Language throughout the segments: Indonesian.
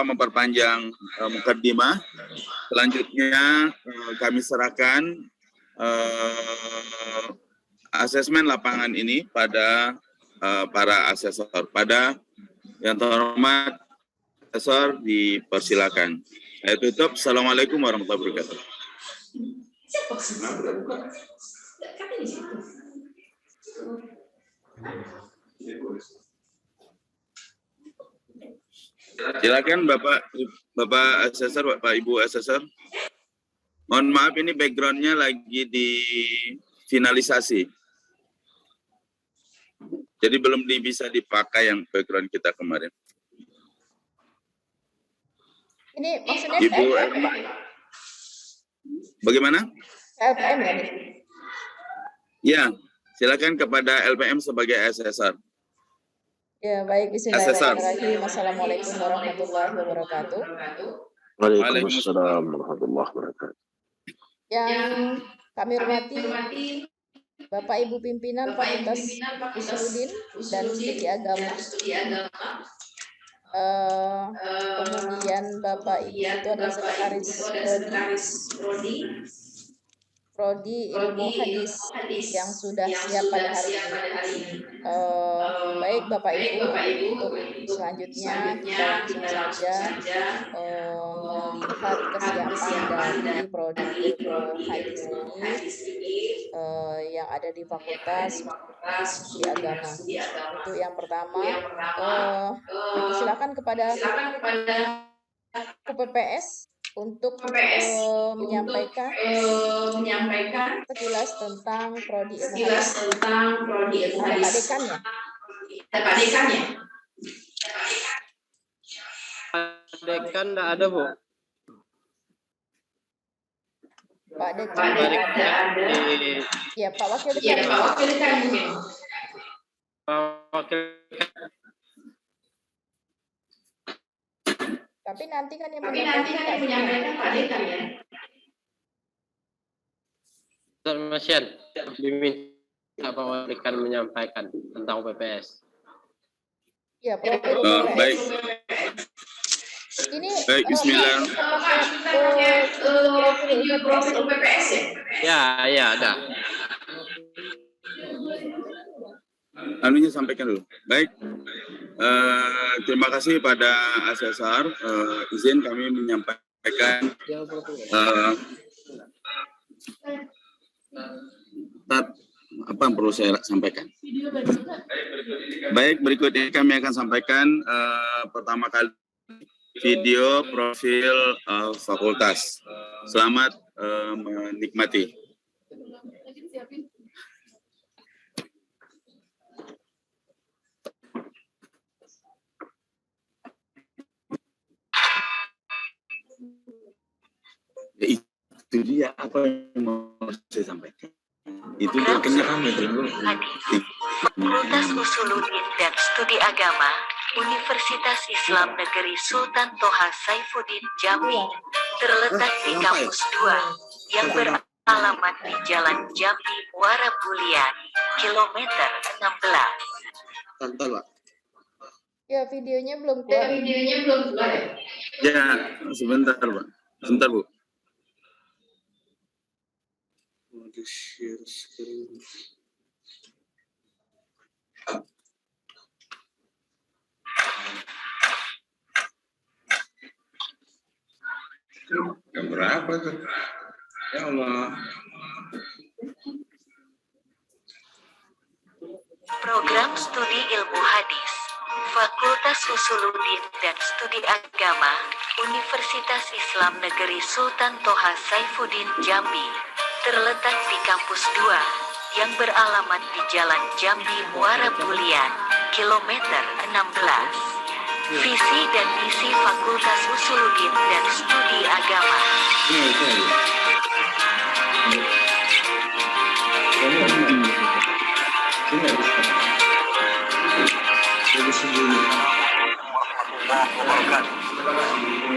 tanpa memperpanjang mukaddimah, selanjutnya kami serahkan asesmen lapangan ini pada para asesor. Pada yang terhormat asesor dipersilakan. Saya tutup. Assalamualaikum warahmatullahi wabarakatuh. Silakan Bapak asesor, Bapak Ibu asesor. Mohon maaf ini backgroundnya lagi di finalisasi. Jadi belum bisa dipakai yang background kita kemarin. Ini maksudnya Ibu, bagaimana? LPM ya nih? Ya, silakan kepada LPM sebagai asesor. Ya, baik. Bismillahirrahmanirrahim. Assalamualaikum warahmatullahi wabarakatuh. Waalaikumsalam warahmatullahi wabarakatuh. Yang kami hormati Bapak Ibu pimpinan Fakultas Usuluddin dan Studi Agama. Kemudian Bapak Ibu itu adalah sekretaris Prodi Ilmu Hadis yang sudah siap pada hari ini. Baik Bapak Ibu, untuk selanjutnya kita langsung saja melihat kesiapan dari Prodi Ilmu Hadis ini yang ada di Fakultas Studi Agama. Untuk yang pertama, silakan kepada PPS untuk menyampaikan sekilas tentang Prodi Ilmu Hadis. Ada Pak Dekan ya? Pak Dekan ya? Pak Dekan enggak ada, Bu. Pak Dekan ada. Ya, Pak Wakil Dekan. Iya, Pak Wakil Dekan mungkin. Pak Wakil. Tapi nanti kan yang menyampaikan Pak Dekan ya. Ustaz Masyan, diminta Pak Wakil Dekan menyampaikan tentang PPS. Ya, Prof. Baik. Ini Baik, bismillah. Profil PPS ya? Ya, ada. Anunya sampaikan dulu. Baik. Terima kasih pada asesor. Izin kami menyampaikan apa yang perlu saya sampaikan. Baik, berikutnya kami akan sampaikan pertama kali video profil fakultas. Selamat menikmati. Ya, itu dia apa yang mau saya sampaikan. Itu berkenanya kami dulu. Fakultas Usuluddin dan Studi Agama, Universitas Islam Negeri Sultan Toha Saifuddin Jambi, terletak di kampus 2 yang beralamat di Jalan Jambi Muara Bulian, kilometer 16. Tonton, Pak. Ya, videonya belum keluar. Ya, sebentar, Pak. Sebentar, Bu. Share screen. Yang berapa tuh? Ya Allah. Program Studi Ilmu Hadis, Fakultas Usuluddin dan Studi Agama, Universitas Islam Negeri Sultan Toha Saifuddin Jambi, terletak di kampus 2 yang beralamat di Jalan Jambi Muara Bulian, kilometer 16. Visi dan misi Fakultas Usuluddin dan Studi Agama.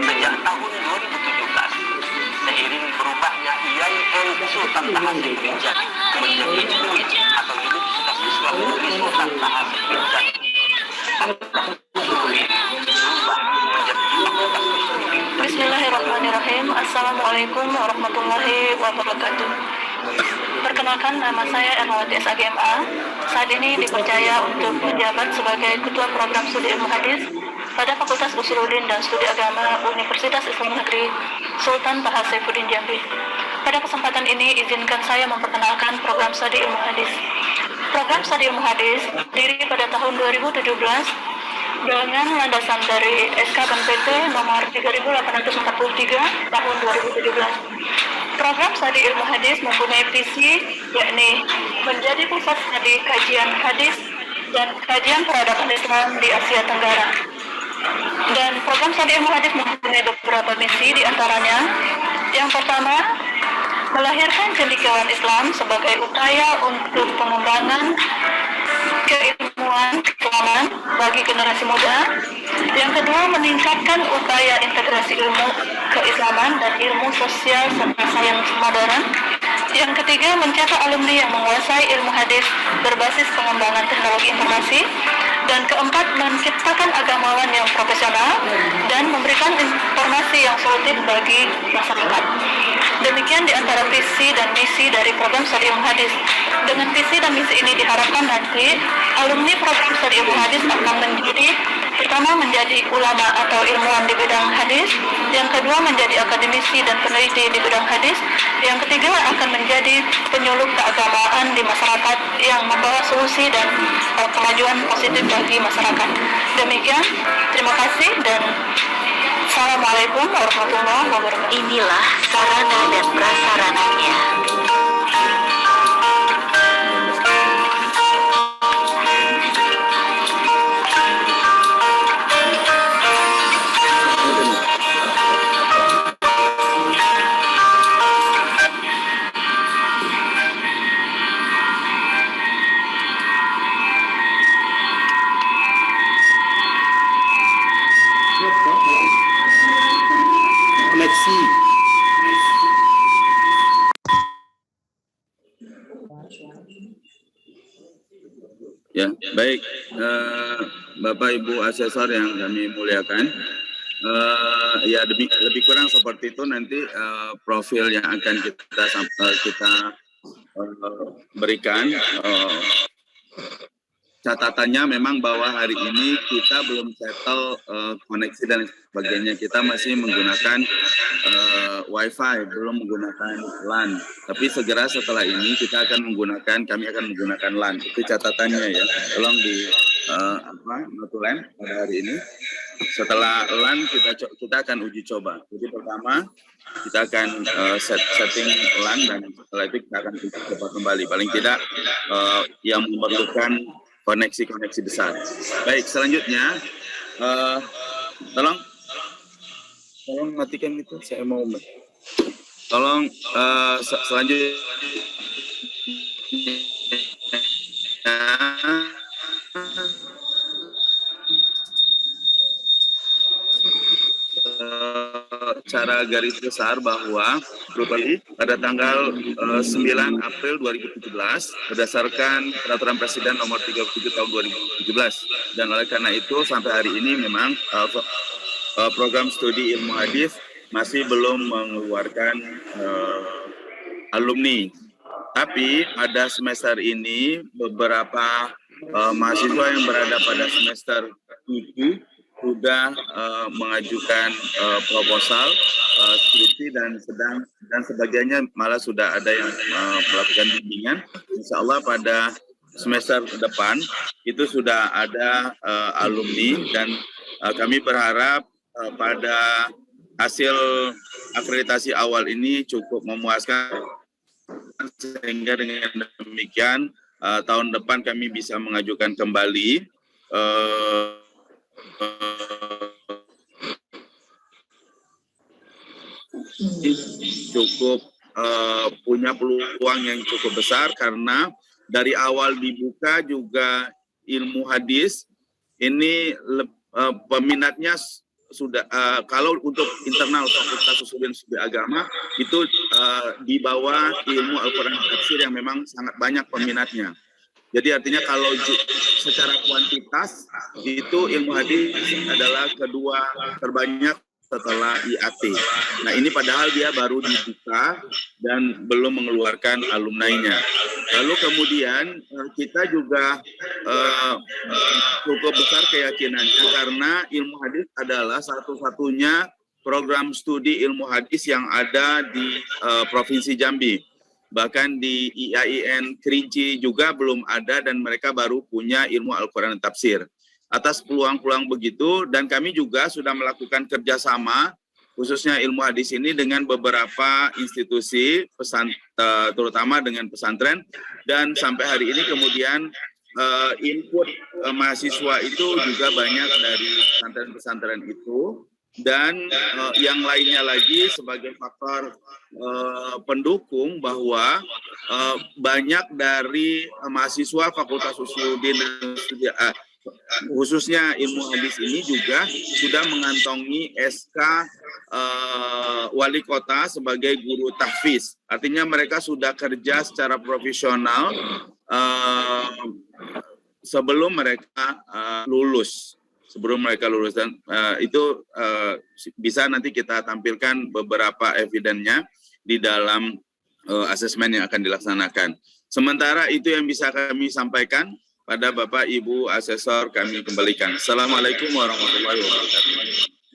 Sejak tahun 2017, seiring berubahnya IAIN Sultan Toha Saifuddin Jambi menjadi UIN atau Universitas Islam Negeri Sultan Toha Saifuddin Jambi, berubah menjadi Fakultas Assalamualaikum warahmatullahi wabarakatuh. Perkenalkan, nama saya Ermawati SAGMA. Saat ini dipercaya untuk menjabat sebagai Ketua Program Studi Ilmu Hadis pada Fakultas Usuluddin dan Studi Agama Universitas Islam Negeri Sultan Taha Saifuddin Jambi. Pada kesempatan ini, izinkan saya memperkenalkan program studi ilmu hadis. Program studi ilmu hadis berdiri pada tahun 2017 dengan landasan dari SK BNPT nomor 3843 tahun 2017. Program studi ilmu hadis mempunyai visi, yakni menjadi pusat studi kajian hadis dan kajian peradaban Islam di Asia Tenggara. Dan program studi ilmu hadis mempunyai beberapa misi, diantaranya yang pertama, melahirkan cendekiawan Islam sebagai upaya untuk pengembangan keilmuan keislaman bagi generasi muda. Yang kedua, meningkatkan upaya integrasi ilmu keislaman dan ilmu sosial serta sains modern. Yang ketiga, mencetak alumni yang menguasai ilmu hadis berbasis pengembangan teknologi informasi. Dan keempat, menciptakan agamawan yang profesional dan memberikan informasi yang solutif bagi masyarakat. Demikian di antara visi dan misi dari program studi ilmu hadis. Dengan visi dan misi ini diharapkan nanti alumni program studi ilmu hadis akan menjadi ulama atau ilmuwan di bidang hadis, yang kedua menjadi akademisi dan peneliti di bidang hadis, yang ketiga akan menjadi penyuluh keagamaan di masyarakat yang membawa solusi dan kemajuan positif bagi masyarakat. Demikian, terima kasih dan Assalamualaikum warahmatullahi wabarakatuh. Inilah sarana dan prasarananya. Ya, baik, Bapak Ibu asesor yang kami muliakan, ya lebih kurang seperti itu nanti profil yang akan kita berikan. Catatannya memang bahwa hari ini kita belum settle koneksi dan sebagainya. Kita masih menggunakan Wi-Fi, belum menggunakan LAN. Tapi segera setelah ini kami akan menggunakan LAN. Itu catatannya ya. Tolong di notulen pada hari ini. Setelah LAN kita akan uji coba. Jadi pertama kita akan setting LAN dan setelah itu kita akan uji coba kembali. Paling tidak yang memerlukan koneksi besar. Baik, selanjutnya tolong matikan itu, saya mau tolong selanjutnya cara garis besar bahwa pada tanggal 9 April 2017 berdasarkan Peraturan Presiden nomor 37 tahun 2017, dan oleh karena itu sampai hari ini memang program studi ilmu hadis masih belum mengeluarkan alumni. Tapi pada semester ini beberapa mahasiswa yang berada pada semester 7 sudah mengajukan proposal skripsi dan sebagainya, malah sudah ada yang melakukan bimbingan. Insya Allah pada semester depan itu sudah ada alumni, dan kami berharap pada hasil akreditasi awal ini cukup memuaskan, sehingga dengan demikian tahun depan kami bisa mengajukan kembali cukup punya peluang yang cukup besar, karena dari awal dibuka juga ilmu hadis ini peminatnya sudah kalau untuk internal Fakultas Usuluddin Studi Agama itu di bawah ilmu Al-Quran Tafsir yang memang sangat banyak peminatnya. Jadi artinya kalau secara kuantitas itu ilmu hadis adalah kedua terbanyak setelah IAT. Nah ini padahal dia baru dibuka dan belum mengeluarkan alumni-nya. Lalu kemudian kita juga cukup besar keyakinannya karena ilmu hadis adalah satu-satunya program studi ilmu hadis yang ada di Provinsi Jambi. Bahkan di IAIN Kerinci juga belum ada dan mereka baru punya ilmu Al-Quran dan Tafsir. Atas peluang-peluang begitu dan kami juga sudah melakukan kerjasama khususnya ilmu hadis ini dengan beberapa institusi, terutama dengan pesantren, dan sampai hari ini kemudian input mahasiswa itu juga banyak dari pesantren-pesantren itu. Dan yang lainnya lagi sebagai faktor pendukung bahwa banyak dari mahasiswa Fakultas Usuluddin dan Studi khususnya ilmu hadis ini juga sudah mengantongi SK wali kota sebagai guru tahfiz. Artinya mereka sudah kerja secara profesional sebelum mereka lulus. Dan itu bisa nanti kita tampilkan beberapa evidennya di dalam asesmen yang akan dilaksanakan. Sementara itu yang bisa kami sampaikan pada Bapak Ibu Asesor kami kembalikan. Assalamualaikum warahmatullahi wabarakatuh.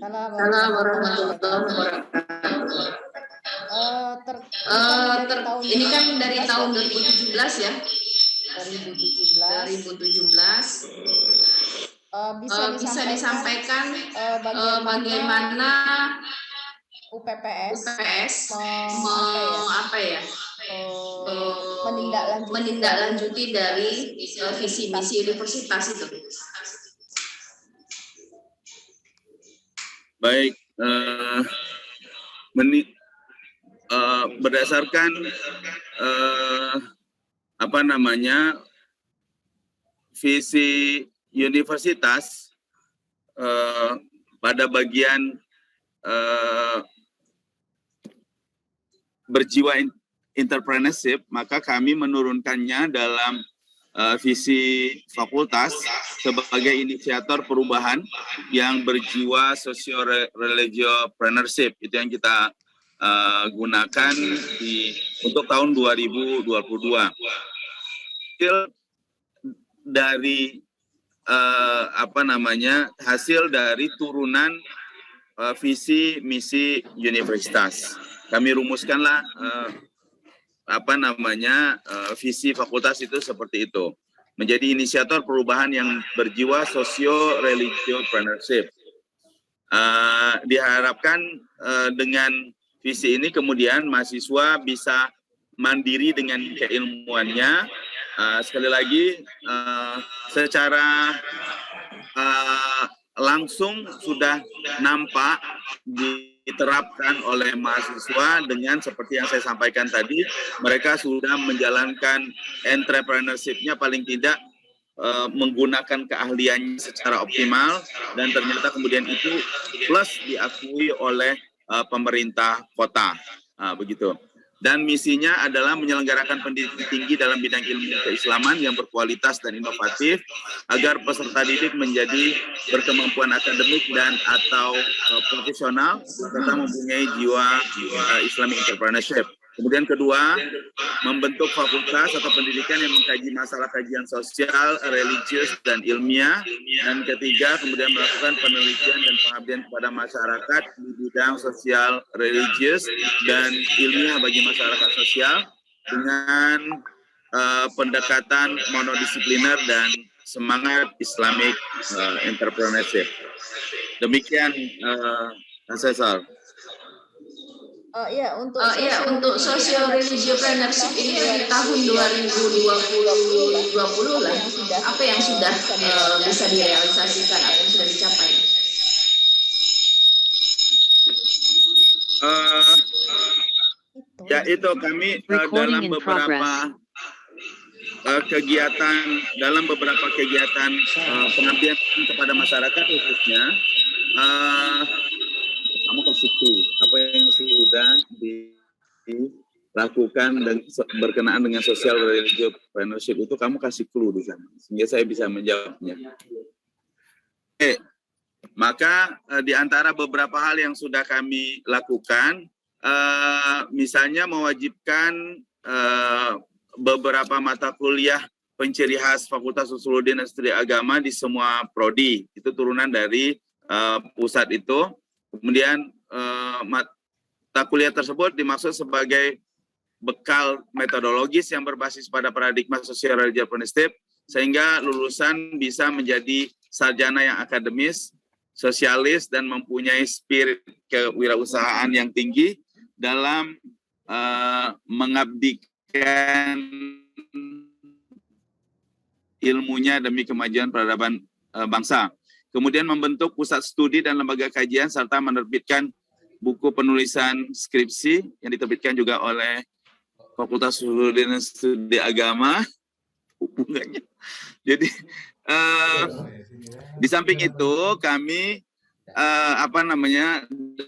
Assalamualaikum warahmatullahi wabarakatuh. Ini kan dari tahun 2017 ya. 2017. Bisa disampaikan bagaimana UPPS menindaklanjuti dari visi misi universitas itu. Baik, berdasarkan visi universitas pada bagian berjiwa entrepreneurship, maka kami menurunkannya dalam visi fakultas sebagai inisiator perubahan yang berjiwa socio-religiopreneurship. Itu yang kita gunakan untuk tahun 2022. Dari hasil dari turunan visi misi universitas. Kami rumuskanlah visi fakultas itu seperti itu. Menjadi inisiator perubahan yang berjiwa socio-religiopreneurship. Diharapkan dengan visi ini kemudian mahasiswa bisa mandiri dengan keilmuannya. Sekali lagi secara langsung sudah nampak diterapkan oleh mahasiswa dengan seperti yang saya sampaikan tadi, mereka sudah menjalankan entrepreneurship-nya paling tidak menggunakan keahliannya secara optimal dan ternyata kemudian itu plus diakui oleh pemerintah kota, begitu. Dan misinya adalah menyelenggarakan pendidikan tinggi dalam bidang ilmu keislaman yang berkualitas dan inovatif agar peserta didik menjadi berkemampuan akademik dan atau profesional serta mempunyai jiwa Islamic entrepreneurship. Kemudian kedua, membentuk fakultas atau pendidikan yang mengkaji masalah kajian sosial, religius, dan ilmiah. Dan ketiga, kemudian melakukan penelitian dan pengabdian kepada masyarakat di bidang sosial, religius, dan ilmiah bagi masyarakat sosial dengan pendekatan monodisipliner dan semangat Islamic entrepreneurship. Demikian, Asesor. Untuk socio-religiopreneurship ini dari tahun 2020 lah. Apa yang sudah bisa direalisasikan, apa yang sudah dicapai? Ya itu kami dalam beberapa kegiatan pengabdian kepada masyarakat khususnya kamu kasih clue apa yang sudah dilakukan dan berkenaan dengan sosial religiopreneurship itu kamu kasih clue di sana sehingga saya bisa menjawabnya. Maka di antara beberapa hal yang sudah kami lakukan, misalnya mewajibkan beberapa mata kuliah penciri khas Fakultas Usuluddin dan Studi Agama di semua prodi. Itu turunan dari pusat itu. Kemudian mata kuliah tersebut dimaksud sebagai bekal metodologis yang berbasis pada paradigma sosial religius sehingga lulusan bisa menjadi sarjana yang akademis, sosialis, dan mempunyai spirit kewirausahaan yang tinggi dalam mengabdikan ilmunya demi kemajuan peradaban bangsa. Kemudian membentuk pusat studi dan lembaga kajian serta menerbitkan buku penulisan skripsi yang diterbitkan juga oleh Fakultas Usuluddin dan Studi Agama. Hubungannya. Jadi di samping itu kami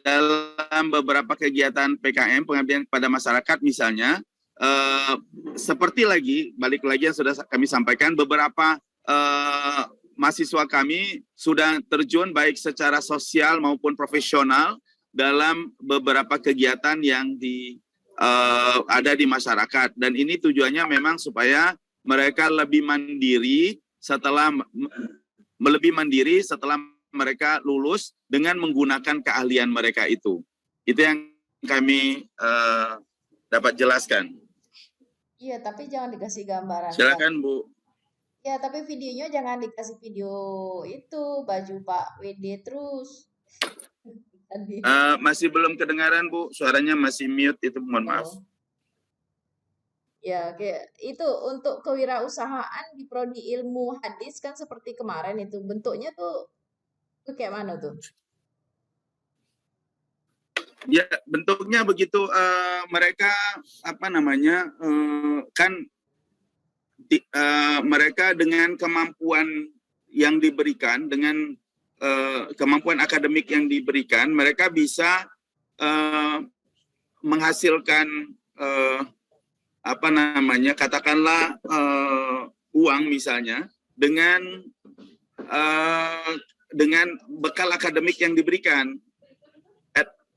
dalam beberapa kegiatan PKM pengabdian kepada masyarakat misalnya balik lagi yang sudah kami sampaikan, beberapa mahasiswa kami sudah terjun baik secara sosial maupun profesional dalam beberapa kegiatan yang ada di masyarakat, dan ini tujuannya memang supaya mereka lebih mandiri setelah mereka lulus dengan menggunakan keahlian mereka itu. Itu yang kami dapat jelaskan. Iya, tapi jangan dikasih gambaran. Silakan, Bu. Ya, tapi videonya jangan dikasih video itu baju Pak WD terus. Masih belum kedengaran, Bu. Suaranya masih mute, itu mohon maaf. Ya, kayak itu untuk kewirausahaan di prodi ilmu hadis kan seperti kemarin itu bentuknya tuh kayak mana tuh? Ya, bentuknya begitu. Mereka mereka dengan kemampuan yang diberikan, dengan kemampuan akademik yang diberikan, mereka bisa menghasilkan katakanlah uang misalnya dengan bekal akademik yang diberikan.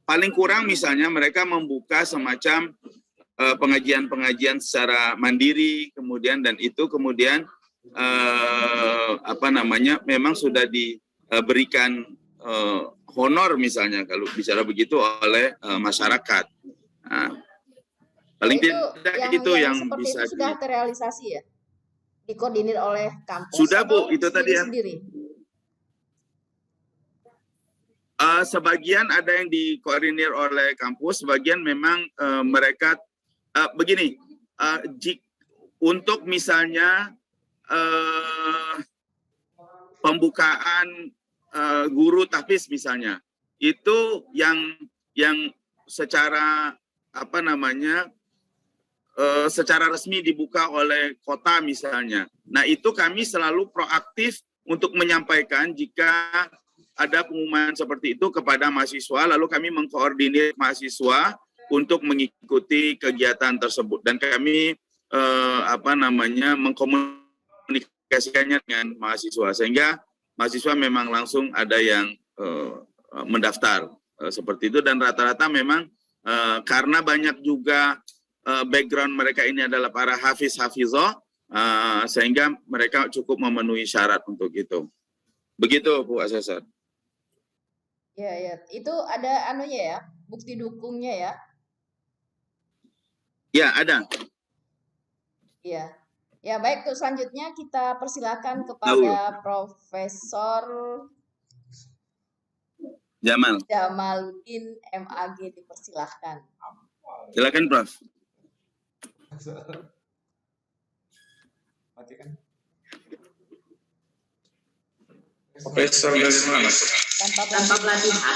Paling kurang misalnya mereka membuka semacam pengajian-pengajian secara mandiri, kemudian dan itu kemudian memang sudah diberikan honor misalnya kalau bicara begitu oleh masyarakat. Nah, paling tidak itu yang bisa itu sudah terrealisasi ya, dikoordinir oleh kampus. Sudah, Bu, itu tadi ya. Sendiri. Sebagian ada yang dikoordinir oleh kampus, sebagian memang mereka begini. Untuk misalnya pembukaan guru tahfiz misalnya, itu yang secara secara resmi dibuka oleh kota misalnya. Nah, itu kami selalu proaktif untuk menyampaikan jika ada pengumuman seperti itu kepada mahasiswa, lalu kami mengkoordinir mahasiswa untuk mengikuti kegiatan tersebut, dan kami mengkomunikasikannya dengan mahasiswa sehingga mahasiswa memang langsung ada yang mendaftar seperti itu, dan rata-rata memang karena banyak juga background mereka ini adalah para hafizah, sehingga mereka cukup memenuhi syarat untuk itu. Begitu, Bu Asesor. Ya, itu ada anunya ya, bukti dukungnya ya? Ya, ada. Ya, ya baik. Tuh selanjutnya kita persilakan kepada Profesor Jamaluddin MAG, dipersilahkan. Silakan, Prof. Profesor dari mana? Tanpa pelatihan.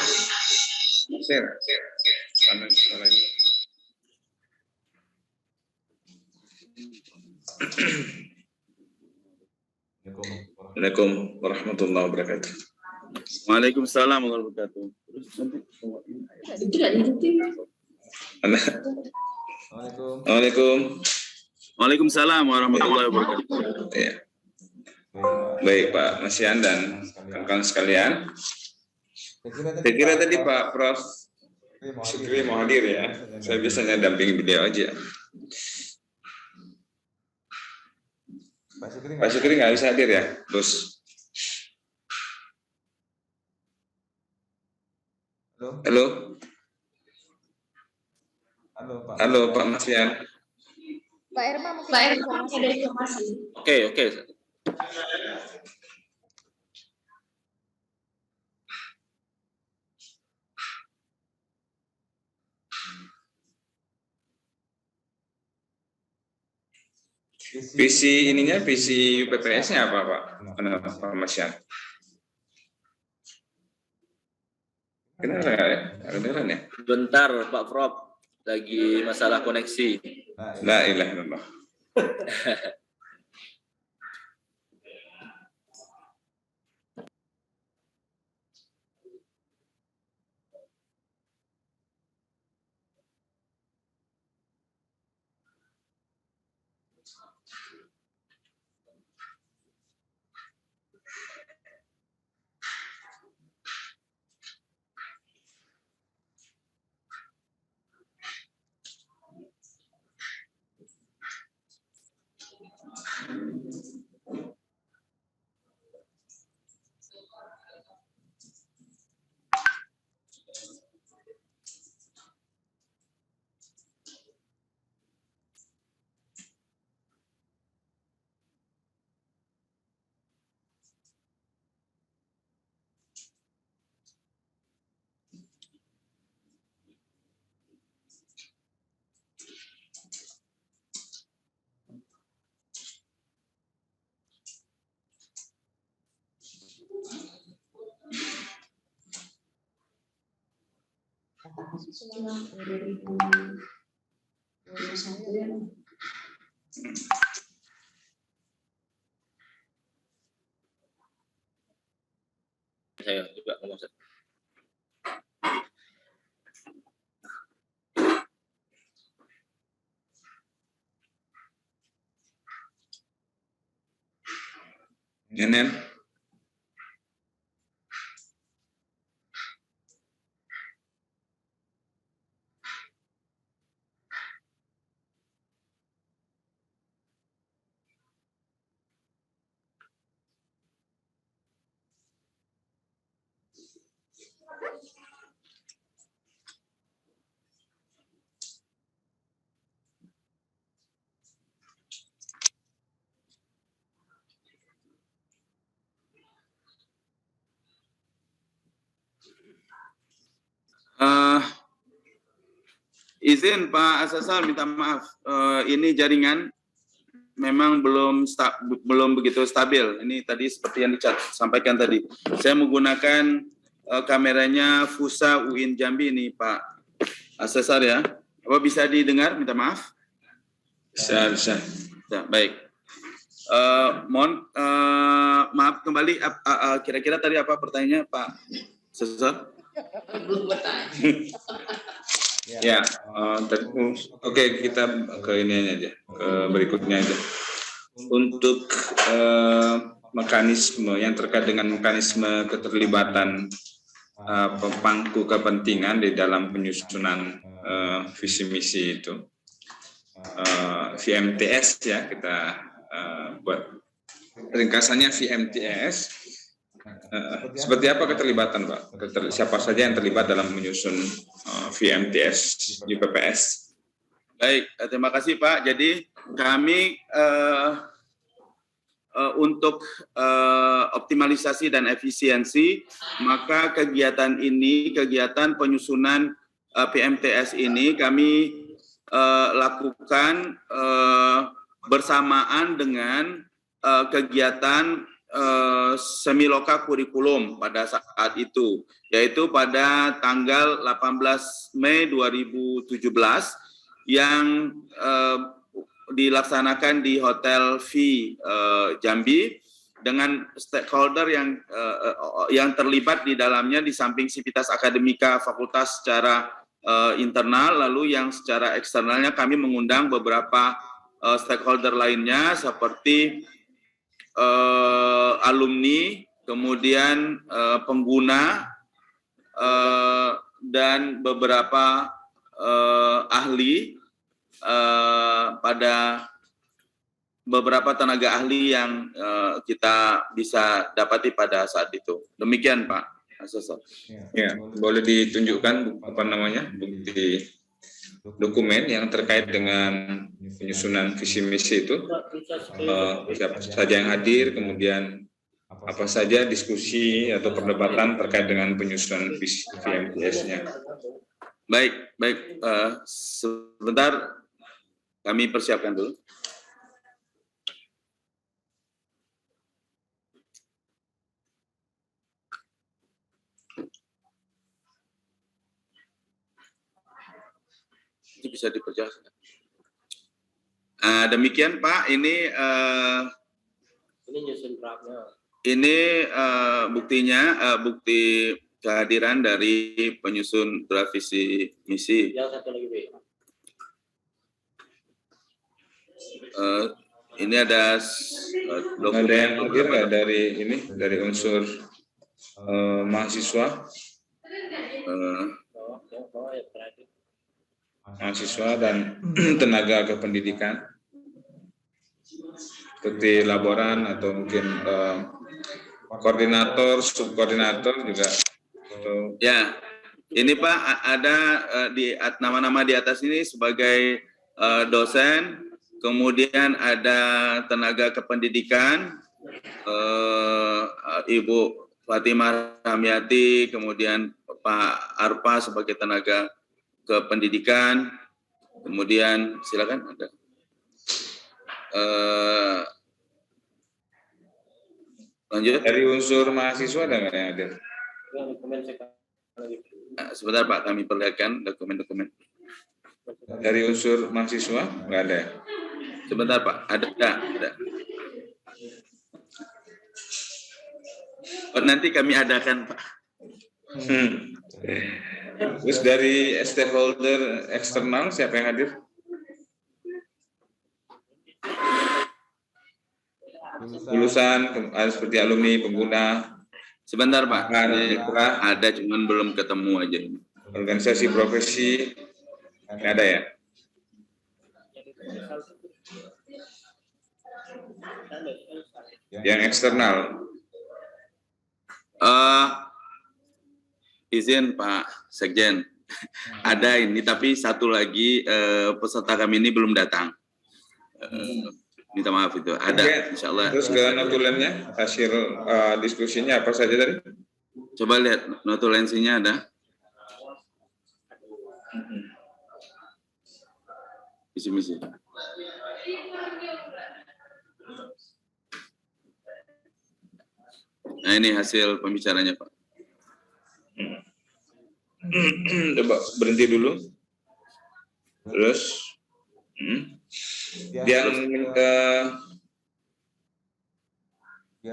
Assalamualaikum warahmatullahi wabarakatuh. Waalaikumsalam warahmatullahi wabarakatuh. Waalaikumsalam warahmatullahi wabarakatuh. Ya. Baik Pak Masyan dan kawan-kawan sekalian, Saya kira tadi Pak Prof. Syukri mau hadir ya. Saya biasanya dampingi beliau aja. Pak Syukri nggak bisa hadir ya, Bos? Halo? Halo Pak Masyan. Pak Irma mungkin Pak ada Irma, informasi. ada informasi. Oke. Visi ininya, visi PPS-nya apa Pak? Pak Masyan? Kenapa nggak ya? Kedengeran ya? Bentar Pak Prof, lagi masalah koneksi. La ilaha illallah. Saya juga ngomong. Nenen. Izin Pak Asasal minta maaf, ini jaringan memang belum begitu stabil. Ini tadi seperti yang disampaikan tadi. Saya menggunakan kameranya Fusa UIN Jambi ini Pak Asasal ya. Apa bisa didengar? Minta maaf. Bisa. Ya, baik. Mohon maaf kembali. Kira-kira tadi apa pertanyaannya Pak Asasal? Ya, oke, kita ke ini aja, ke berikutnya aja. Untuk mekanisme yang terkait dengan mekanisme keterlibatan pemangku kepentingan di dalam penyusunan visi misi itu, VMTS ya, kita buat ringkasannya VMTS. Seperti apa keterlibatan Pak? Siapa saja yang terlibat dalam menyusun VMTS di PPS? Baik, terima kasih Pak. Jadi kami untuk optimalisasi dan efisiensi, maka kegiatan penyusunan PMTS ini kami lakukan bersamaan dengan kegiatan semiloka kurikulum pada saat itu, yaitu pada tanggal 18 Mei 2017 yang dilaksanakan di Hotel V Jambi dengan stakeholder yang terlibat di dalamnya di samping Sivitas Akademika Fakultas secara internal, lalu yang secara eksternalnya kami mengundang beberapa stakeholder lainnya seperti alumni, kemudian pengguna, dan beberapa ahli pada beberapa tenaga ahli yang kita bisa dapati pada saat itu. Demikian Pak Asesor. Ya, boleh ditunjukkan apa namanya bukti dokumen yang terkait dengan penyusunan visi misi itu, siapa saja yang hadir, kemudian apa saja diskusi atau perdebatan terkait dengan penyusunan visi VMTS-nya. Baik, sebentar kami persiapkan dulu. Itu bisa diperjelaskan. Demikian Pak, ini nyusun draftnya. Ini buktinya, bukti kehadiran dari penyusun draft visi misi. Yang satu lagi, B. Ini ada dokumen. Ada yang hadir nggak dari ini, dari unsur mahasiswa? Mahasiswa dan tenaga kependidikan, seperti laboran atau mungkin koordinator, subkoordinator juga. Ya, ini Pak ada di nama-nama di atas ini sebagai dosen, kemudian ada tenaga kependidikan, Ibu Fatimah Rahmiati, kemudian Pak Arpa sebagai tenaga kependidikan, kemudian silakan ada. Lanjut. Dari unsur mahasiswa ada nggak yang hadir? Sebentar Pak, kami perlihatkan dokumen-dokumen. Dari unsur mahasiswa nggak ada? Sebentar Pak, ada. Nanti kami adakan Pak. Terus dari stakeholder eksternal siapa yang hadir? Lulusan seperti alumni, pengguna. Sebentar Pak, ada cuman belum ketemu aja ini. Organisasi profesi ada ya? Yang eksternal. Izin Pak Sekjen, ada ini tapi satu lagi peserta kami ini belum datang. Minta maaf itu. Ada, insya Allah. Terus ke notulennya, hasil diskusinya apa saja tadi? Coba lihat notulensinya ada. Visi-misi. Nah ini hasil pembicaranya Pak. Coba berhenti dulu. Terus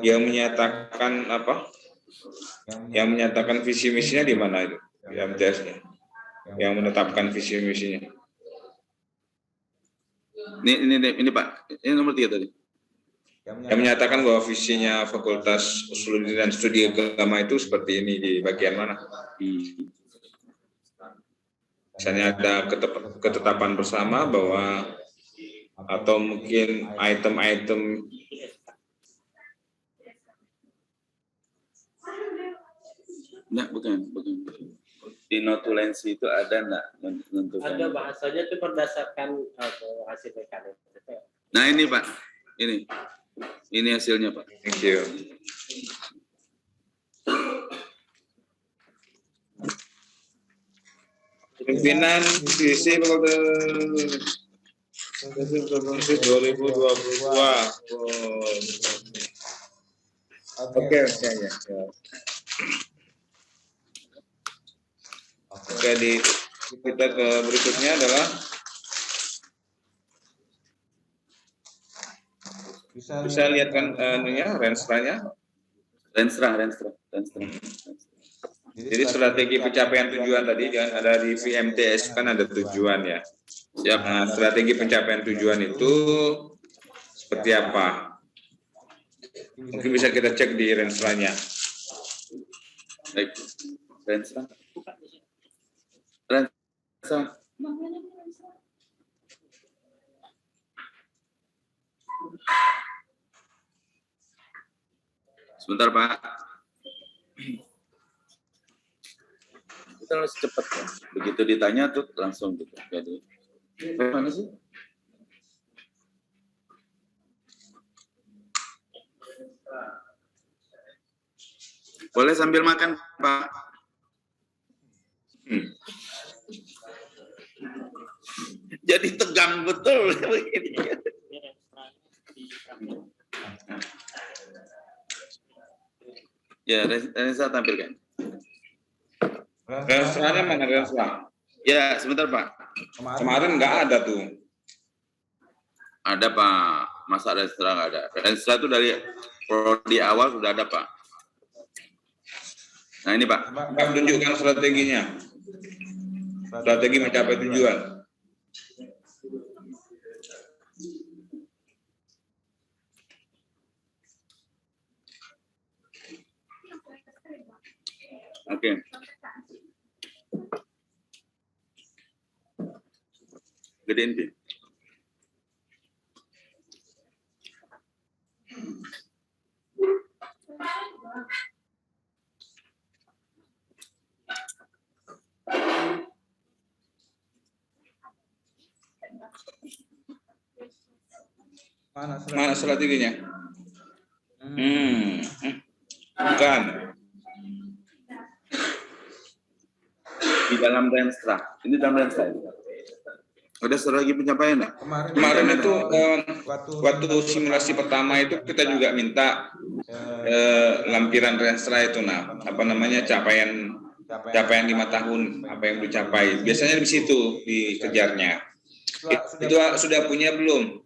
yang menyatakan apa? Yang menyatakan visi misinya di mana itu? Di MTS-nya. Yang menetapkan visi misinya. Ini Pak, ini nomor 3 tadi. Yang menyatakan bahwa visinya Fakultas Usuluddin dan Studi Agama itu seperti ini di bagian mana? Misalnya ada ketetapan bersama bahwa atau mungkin item-item bukan. Di notulensi itu ada enggak menentukan? Ada bahasanya itu berdasarkan hasil mekanik. Nah ini Pak, ini hasilnya Pak. Thank you. Pimpinan visi Fakultas 2022. Oke, ya. Oke, kita ke berikutnya adalah bisa lihat kan renstra-nya. Renstra. Jadi strategi pencapaian tujuan tadi kan ada di VMTS kan ada tujuan ya. Siap. Nah, strategi pencapaian tujuan itu seperti apa? Mungkin bisa kita cek di renstra-nya. Baik. Rensra. Sebentar Pak. Kita harus cepat ya. Begitu ditanya tuh langsung gitu. Jadi mana sih? Boleh sambil makan Pak. Jadi tegang betul begini. Ya, Rensra tampilkan. Rensranya mana Rensra? Ya, sebentar Pak. Kemarin nggak ada tuh. Ada Pak, masa Rensra nggak ada? Rensra itu dari prodi awal sudah ada Pak. Nah ini Pak. Pak tunjukkan strateginya. Strategi mencapai tujuan. Oke. Gedein Pi. Mana strateginya? Bukan. Di dalam Rensra. Ini dalam Rensra. Ada strategi pencapaian enggak? Kemarin itu waktu simulasi pertama itu kita juga minta lampiran Rensra itu apa namanya capaian 5 tahun apa yang dicapai. Biasanya di situ dikejarnya. Itu sudah punya belum?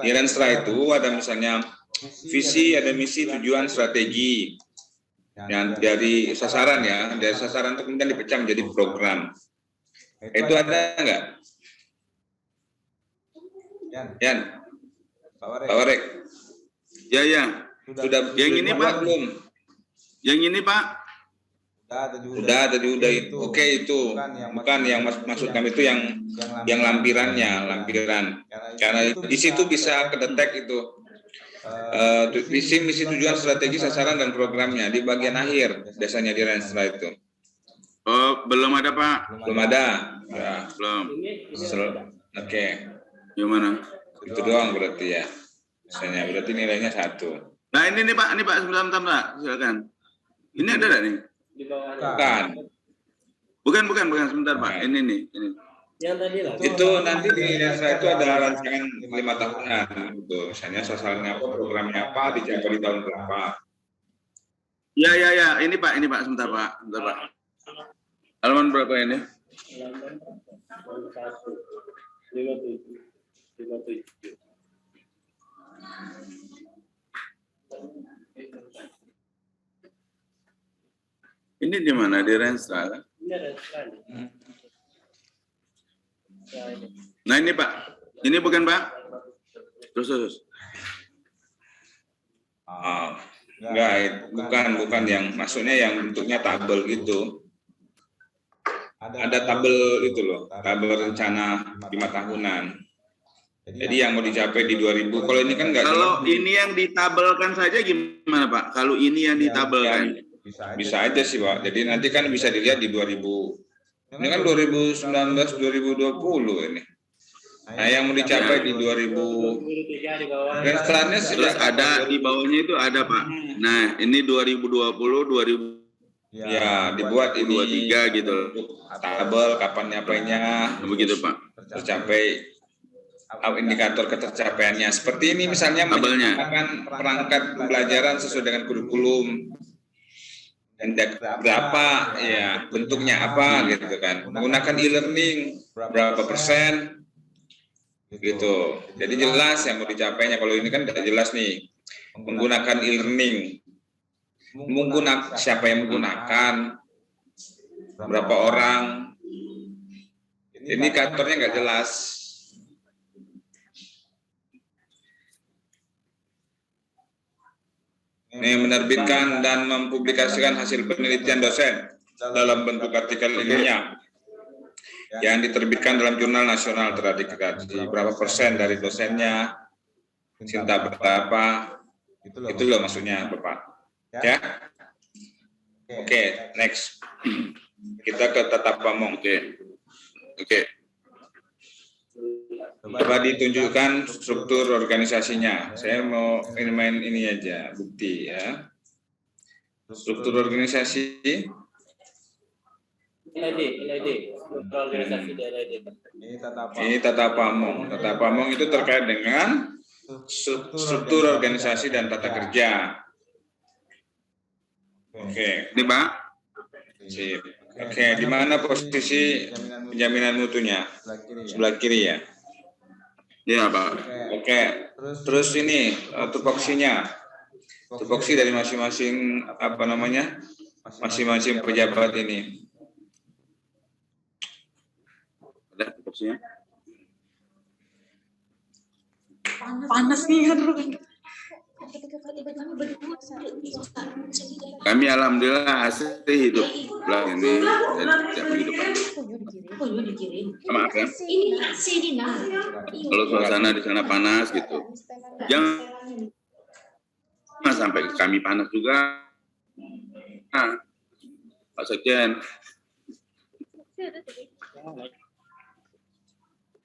Di Rensra itu ada misalnya visi, ada misi, tujuan, strategi. Yang dari sasaran ya, dari sasaran itu kemudian dipecah menjadi program. Itu ada enggak? Yan, Pak Warek. Ya ya. Sudah yang ini Pak belum? Yang ini Pak. Udah itu. Oke itu. Bukan yang maksud kami itu yang lampirannya, lampiran. Karena di situ bisa kedetek itu. Visi, misi, tujuan, strategi, sasaran dan programnya di bagian akhir biasanya di Rensra itu. Oh, belum ada Pak. Belum ada. Ya. Belum. Oke. Gimana? Itu doang berarti ya. Misalnya berarti nilainya 1. Nah ini nih Pak, sebentar Pak, silakan. Ini ada enggak nih? Bukan sebentar Pak. Ini nih, ini. Yang tadi lah. Itu nanti di Rensra itu ada rancangan 5 tahunan gitu. Misalnya sasarannya apa, programnya apa, dicapai di tahun berapa. Ya. Ini Pak, sebentar Pak. Halaman berapa ini? 57. Ini di mana? Di Rensra kan? Nah ini Pak. Ini bukan Pak? Terus. Enggak, bukan yang maksudnya yang bentuknya tabel gitu. Ada tabel itu loh, tabel rencana 5 tahunan. Jadi yang mau dicapai di 2000. Kalau ini kan enggak. Kalau ini yang ditabelkan saja gimana Pak? Kalau ini yang ditabelkan? Bisa aja sih Pak. Jadi nanti kan bisa dilihat di 2000. Ini kan 2019, 2020 ini. Nah yang mau dicapai di 2000. Restorannya terus ada di bawahnya itu ada Pak. Nah ini 2020, 2000. Ya dibuat ini 23 gitu. Tabel kapan nyapainya. Begitu Pak. Tercapai indikator ketercapaiannya. Seperti ini misalnya menyediakan perangkat pembelajaran sesuai dengan kurikulum. Dan berapa ya bentuknya apa gitu kan, menggunakan e-learning berapa persen gitu. Jadi jelas yang mau dicapainya. Kalau ini kan tidak jelas nih, menggunakan e-learning, menggunakan siapa yang menggunakan, berapa orang, indikatornya nggak jelas. Ini menerbitkan dan mempublikasikan hasil penelitian dosen. dalam bentuk artikel ilmiah yang diterbitkan dalam jurnal nasional terakreditasi. Berapa persen dari dosennya, cinta berapa, itu loh maksudnya Bapak. Ya. Oke, next. Kita ke Tata Pamong. Oke. Coba ditunjukkan struktur organisasinya. Saya mau main ini aja, bukti ya. Struktur organisasi. LID. Struktur organisasi di LID. Ini Tata Pamong. Tata Pamong itu terkait dengan struktur organisasi dan tata kerja. Oke. Ini Pak. Sip. Oke, di mana posisi penjaminan mutunya? Sebelah kiri ya? Iya Pak. Oke. Terus ini tupoksinya. Tupoksi dari masing-masing masing-masing pejabat ini. Ada tupoksinya? Panas nih kan. Kami alhamdulillah asli hidup ini tidak begitu panas. Maaf ya. Sini nah. Kalau suasana di sana panas gitu, jangan sampai kami panas juga. Nah, Pak Sekjen.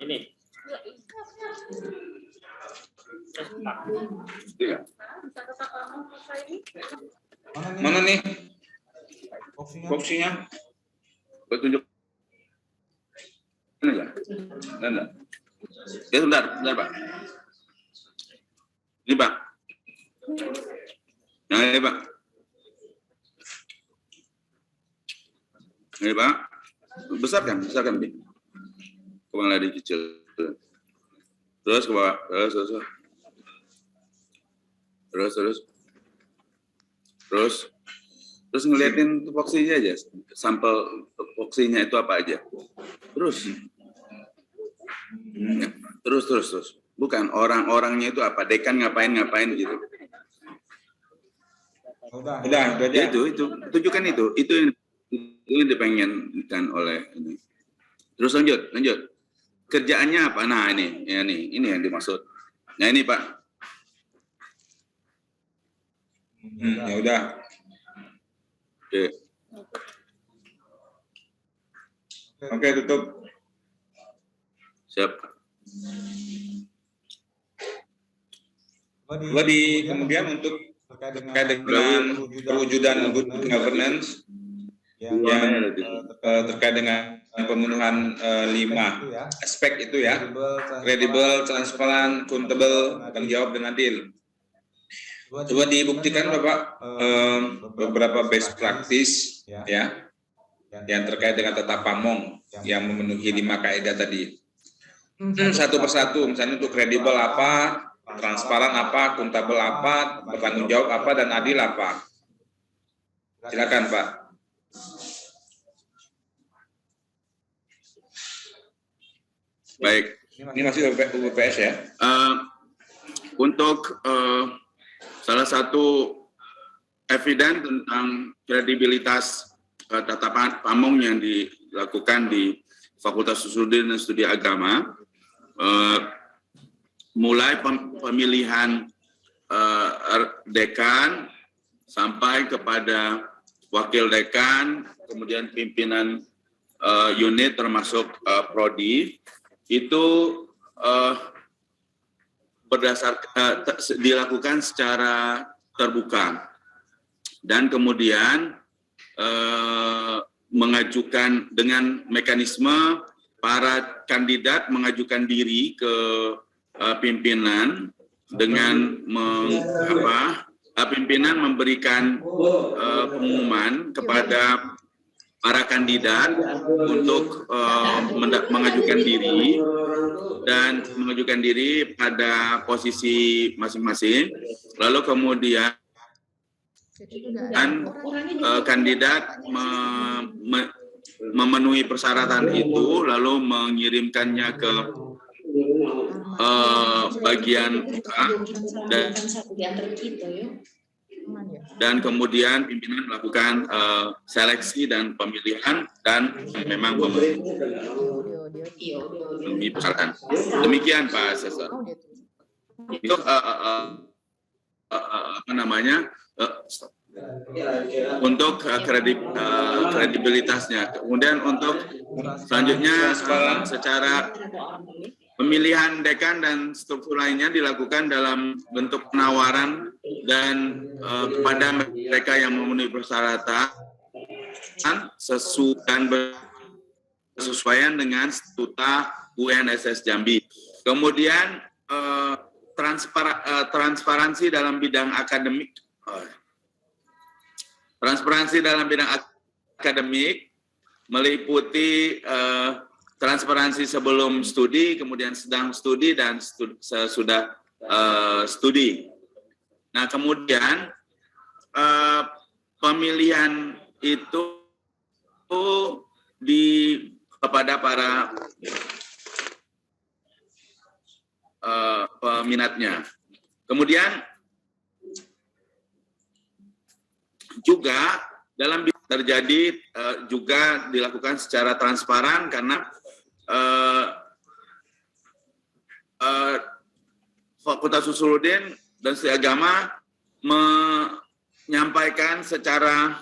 Ini. Iya. Mana nih? Boksinya? Tunjuk. Ini ya. Nanda. Ya sebentar Pak. Ini Pak. Nah, ini Pak. Ini Pak. Besar kan, Bi. Kepala di kecil. Terus ke bawah, terus ngeliatin tupoksinya aja, sampel tupoksinya itu apa aja. Terus, bukan orang-orangnya itu apa, dekan ngapain gitu. Udah aja. Itu tunjukkan itu yang dipengenkan oleh ini. Terus lanjut. Kerjaannya apa? Nah ini yang dimaksud. Nah ini Pak. Ya udah. Oke, tutup. Siap. Kemudian untuk terkait dengan perwujudan good governance yang terkait dengan pemenuhan 5 aspek itu ya, kredibel, transparan, akuntabel, tanggung jawab dan adil. Coba dibuktikan Bapak beberapa best practice ya yang terkait dengan Tata Pamong yang memenuhi 5 kaidah tadi. Satu persatu, misalnya untuk kredibel apa, transparan apa, akuntabel apa, bertanggung jawab apa, dan adil apa. Silakan Pak. Baik. Ini masih UPS ya? Untuk salah satu eviden tentang kredibilitas Tata Pamong yang dilakukan di Fakultas Usuluddin dan Studi Agama, mulai pemilihan dekan sampai kepada wakil dekan, kemudian pimpinan unit termasuk prodi, itu dilakukan secara terbuka, dan kemudian mengajukan dengan mekanisme para kandidat mengajukan diri ke pimpinan dengan pimpinan memberikan pengumuman kepada para kandidat untuk mengajukan diri dan mengajukan diri pada posisi masing-masing. Lalu kemudian kandidat memenuhi persyaratan itu, lalu mengirimkannya ke bagian dan dan kemudian pimpinan melakukan seleksi dan pemilihan dan memang memenuhi persyaratan. Demikian Pak Asesor. Itu apa namanya untuk kredibilitasnya. Kemudian untuk selanjutnya secara pemilihan dekan dan struktur lainnya dilakukan dalam bentuk penawaran dan kepada mereka yang memenuhi persyaratan bersesuaian dengan statuta UNSS Jambi. Kemudian transparansi dalam bidang akademik. Transparansi dalam bidang akademik meliputi transparansi sebelum studi, kemudian sedang studi, dan sesudah studi. Nah, kemudian pemilihan itu kepada para peminatnya. Kemudian juga dalam terjadi juga dilakukan secara transparan karena Fakultas Usuluddin dan Studi Agama menyampaikan secara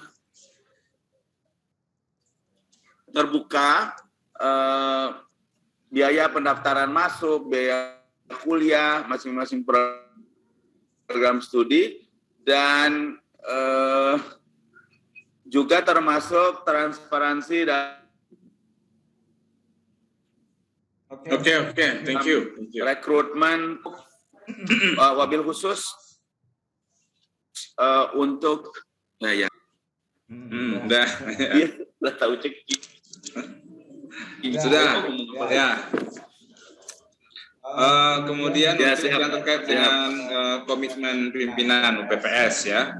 terbuka biaya pendaftaran masuk, biaya kuliah masing-masing program studi, dan juga termasuk transparansi dan Oke, thank you. Rekrutmen wabil khusus untuk ya. Udah tahu cek. Sudah, ya. Kemudian ya, yang terkait dengan komitmen pimpinan UPPS ya,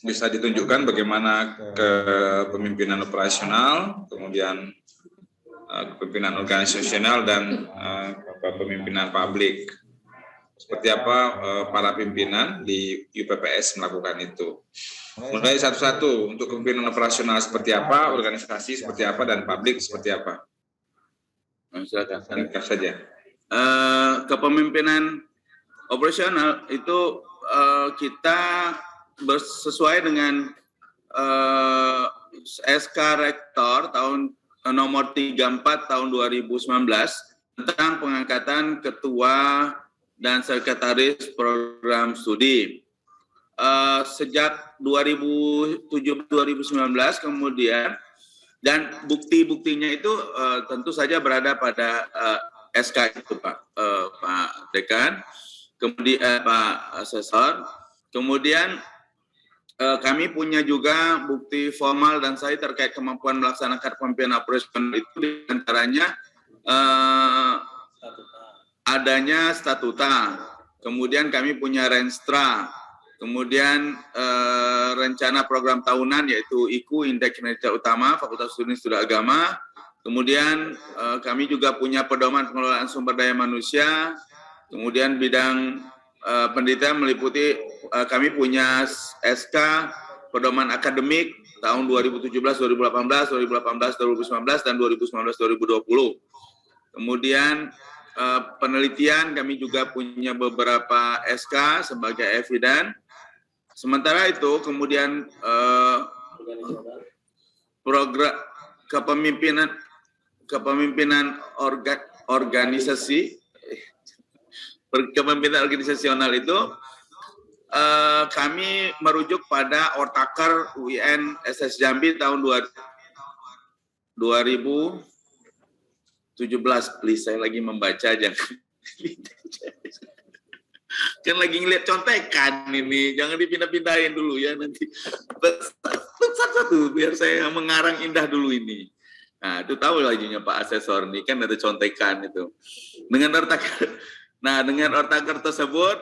bisa ditunjukkan bagaimana kepemimpinan operasional, kemudian kepemimpinan organisasional dan kepemimpinan publik. Seperti apa para pimpinan di UPPS melakukan itu. Mulai satu-satu, untuk kepemimpinan operasional seperti apa, organisasi seperti apa, dan publik seperti apa. Silakan. Singkat saja. Kepemimpinan operasional itu kita sesuai dengan SK Rektor tahun nomor 34 tahun 2019 tentang pengangkatan ketua dan sekretaris program studi. Sejak 2019 kemudian, dan bukti-buktinya itu tentu saja berada pada SK itu Pak Dekan, kemudian Pak Asesor, kemudian kami punya juga bukti formal dan sahih terkait kemampuan melaksanakan kepemimpinan operasional itu, di antaranya adanya statuta, kemudian kami punya renstra, kemudian rencana program tahunan yaitu IKU, Indeks Kinerja Utama Fakultas Studi Agama, kemudian kami juga punya pedoman pengelolaan sumber daya manusia, kemudian bidang pendidikan meliputi kami punya SK pedoman akademik tahun 2017, 2018, 2018, 2019, dan 2019-2020. Kemudian penelitian kami juga punya beberapa SK sebagai evidan. Sementara itu kemudian program kepemimpinan organisasi, kepemimpinan organisasional itu kami merujuk pada Ortaker UNSS Jambi tahun 2017. Please, saya lagi membaca, jangan kan lagi ngeliat contekan ini, jangan dipindah-pindahin dulu ya, nanti satu-satu biar saya mengarang indah dulu ini. Nah, itu tahu lajunya Pak Asesor nih, kan ada contekan itu. Dengan Ortaker tersebut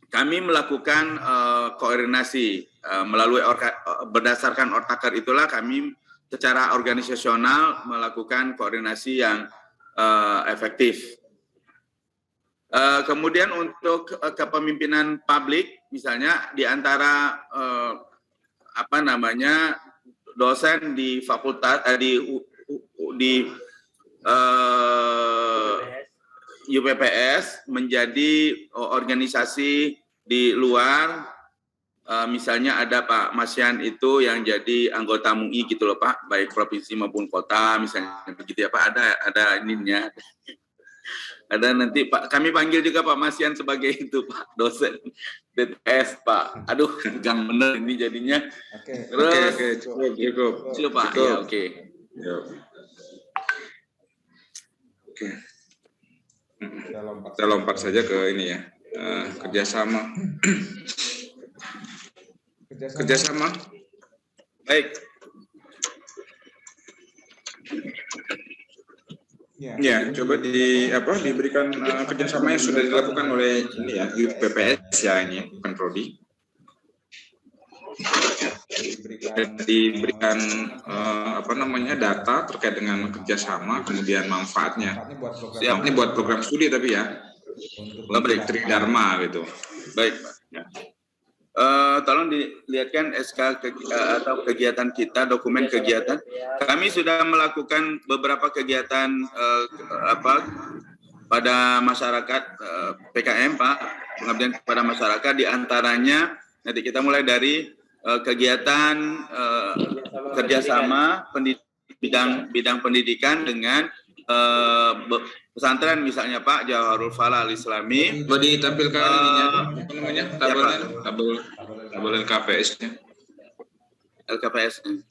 kami melakukan koordinasi melalui berdasarkan Ortaker itulah kami secara organisasional melakukan koordinasi yang efektif. Kemudian untuk kepemimpinan publik, misalnya di antara dosen di fakultas di UPPS menjadi organisasi di luar, misalnya ada Pak Masyan itu yang jadi anggota MUI gitu loh Pak, baik provinsi maupun kota misalnya begitu ya Pak, ada ininya. Ada nanti Pak, kami panggil juga Pak Masyan sebagai itu Pak, dosen BTS Pak. Aduh, gang bener ini jadinya. Terus, cukup Pak, ya oke. Oke. Kita lompat saja ke ini ya, kerjasama. Kerjasama. Baik. Ya, coba diberikan kerjasama yang sudah dilakukan oleh ini ya, UPPS ya ini, bukan Prodi. Diberikan data terkait dengan kerjasama, kemudian manfaatnya. Siap, ini buat program studi tapi ya, untuk Tridharma gitu. Baik, Pak. Ya. Tolong dilihatkan SK atau kegiatan kita, dokumen kegiatan. Kami sudah melakukan beberapa kegiatan pada masyarakat PKM Pak, pengabdian kepada masyarakat, diantaranya nanti kita mulai dari kegiatan kerjasama bidang pendidikan dengan pesantren misalnya Pak, Jawarul Falah Al-Islami. Boleh ditampilkan ininya, tabel LKPS-nya. LKPS-nya.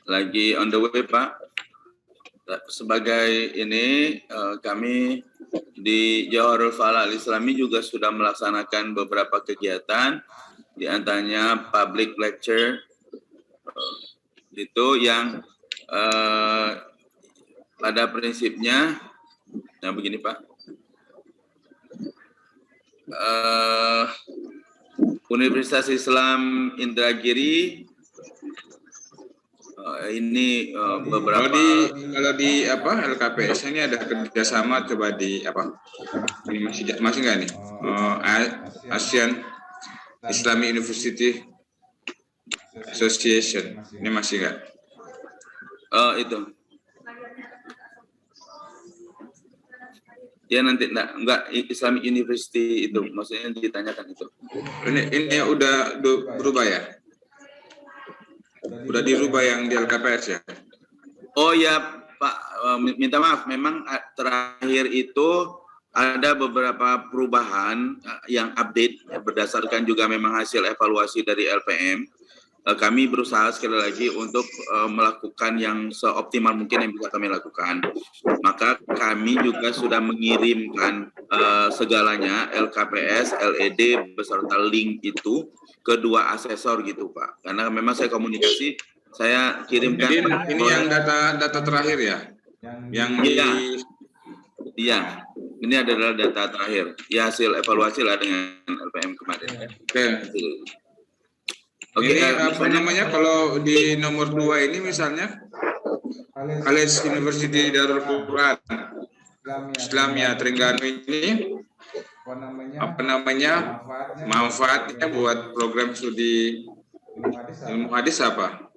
Lagi on the way Pak. Sebagai ini kami di Jawarul Falah Al-Islami juga sudah melaksanakan beberapa kegiatan, di antaranya public lecture itu yang pada prinsipnya yang begini Pak. Universitas Islam Indragiri ini beberapa kalau di LKPS ini ada kerjasama, coba di ini masih nggak nih ASEAN Islamic University Association, ini masih nggak? Itu ya nanti enggak Islamic University itu maksudnya ditanyakan itu. Ini udah berubah ya? Udah dirubah yang di LKPS ya? Oh ya Pak, minta maaf, memang terakhir itu ada beberapa perubahan yang update ya, berdasarkan juga memang hasil evaluasi dari LPM. Kami berusaha sekali lagi untuk melakukan yang seoptimal mungkin yang bisa kami lakukan. Maka kami juga sudah mengirimkan segalanya, LKPS, LED beserta link itu ke dua asesor gitu Pak. Karena memang saya komunikasi, saya kirimkan. Ini yang data terakhir ya? Iya, ini adalah data terakhir. Ya hasil evaluasi lah dengan LPM kemarin. Oke, namanya kalau di nomor 2 ini misalnya College University Darul Quran Islamia Trengganu ini manfaatnya buat program studi ilmu hadis apa?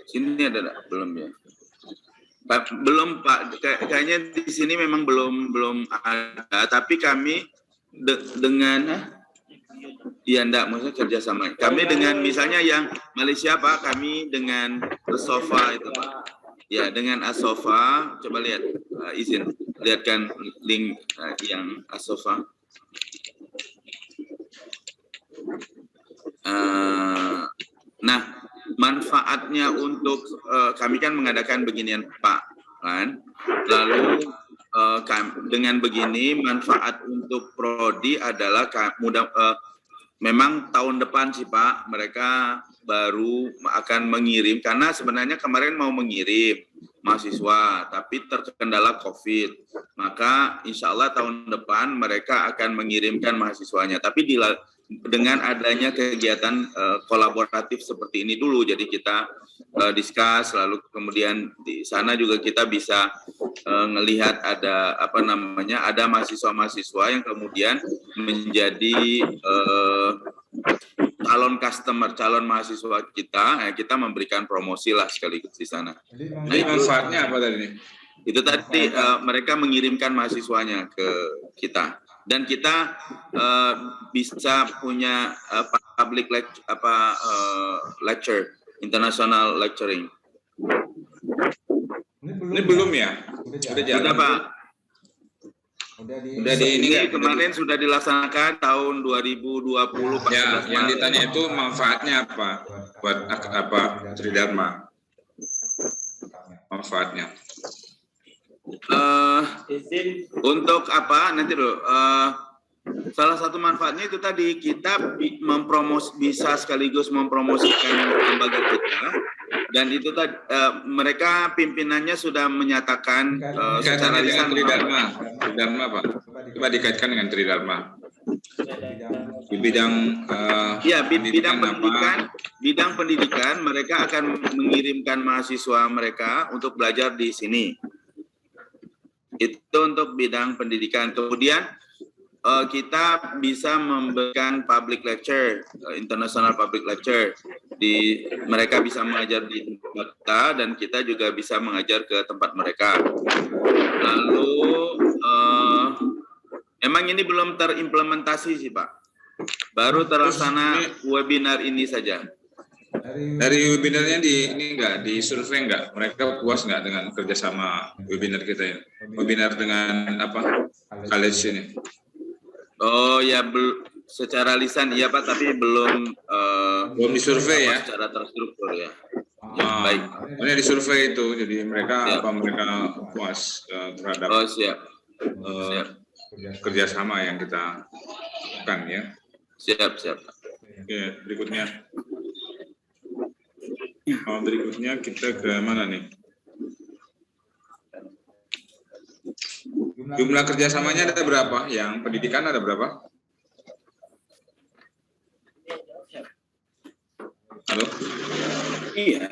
Sini ada belum ya? Belum Pak, kayaknya di sini memang belum ada. Tapi kami dengan enggak, maksudnya kerjasama. Kami dengan misalnya yang Malaysia Pak, kami dengan Asofa itu Pak. Ya, dengan Asofa, coba lihat, izin, lihatkan link yang Asofa. Nah, manfaatnya untuk kami kan mengadakan beginian Pak, kan? Lalu dengan begini manfaat untuk prodi adalah memang tahun depan sih Pak, mereka baru akan mengirim, karena sebenarnya kemarin mau mengirim mahasiswa, tapi terkendala COVID. maka insya Allah tahun depan mereka akan mengirimkan mahasiswanya. Tapi dengan adanya kegiatan kolaboratif seperti ini dulu, jadi kita discuss, lalu kemudian di sana juga kita bisa melihat ada ada mahasiswa-mahasiswa yang kemudian menjadi calon mahasiswa kita, kita memberikan promosi lah sekaligus di sana. Jadi manfaatnya apa tadi? Itu tadi mereka mengirimkan mahasiswanya ke kita, dan kita bisa punya public lecture, international lecturing. Ini belum ya? Sudah jalan, Pak. Udah di ini kemarin sudah dilaksanakan tahun 2020 Pak. Ya, yang ditanya itu manfaatnya apa buat Tridharma? Manfaatnya. Untuk apa nanti dulu, salah satu manfaatnya itu tadi kita bisa sekaligus mempromosikan lembaga kita, dan itu tadi mereka pimpinannya sudah menyatakan secara lisan Tridharma Pak, coba dikaitkan dengan Tridharma di bidang bidang pendidikan mereka akan mengirimkan mahasiswa mereka untuk belajar di sini. Itu untuk bidang pendidikan. Kemudian kita bisa memberikan public lecture, international public lecture. Mereka bisa mengajar di tempat kita, dan kita juga bisa mengajar ke tempat mereka. Lalu memang ini belum terimplementasi sih Pak. Baru terlaksana webinar ini saja. Dari webinarnya di survei enggak? Mereka puas enggak dengan kerjasama webinar kita ini? Webinar dengan college ini? Oh ya, secara lisan iya Pak, tapi belum disurvei ya? Secara terstruktur ya. Baik. Ini di survei itu, jadi mereka puas terhadap siap. Kerjasama yang kita lakukan ya. Siap. Oke, berikutnya kita ke mana nih? Jumlah kerjasamanya ada berapa? Yang pendidikan ada berapa? Halo? Iya,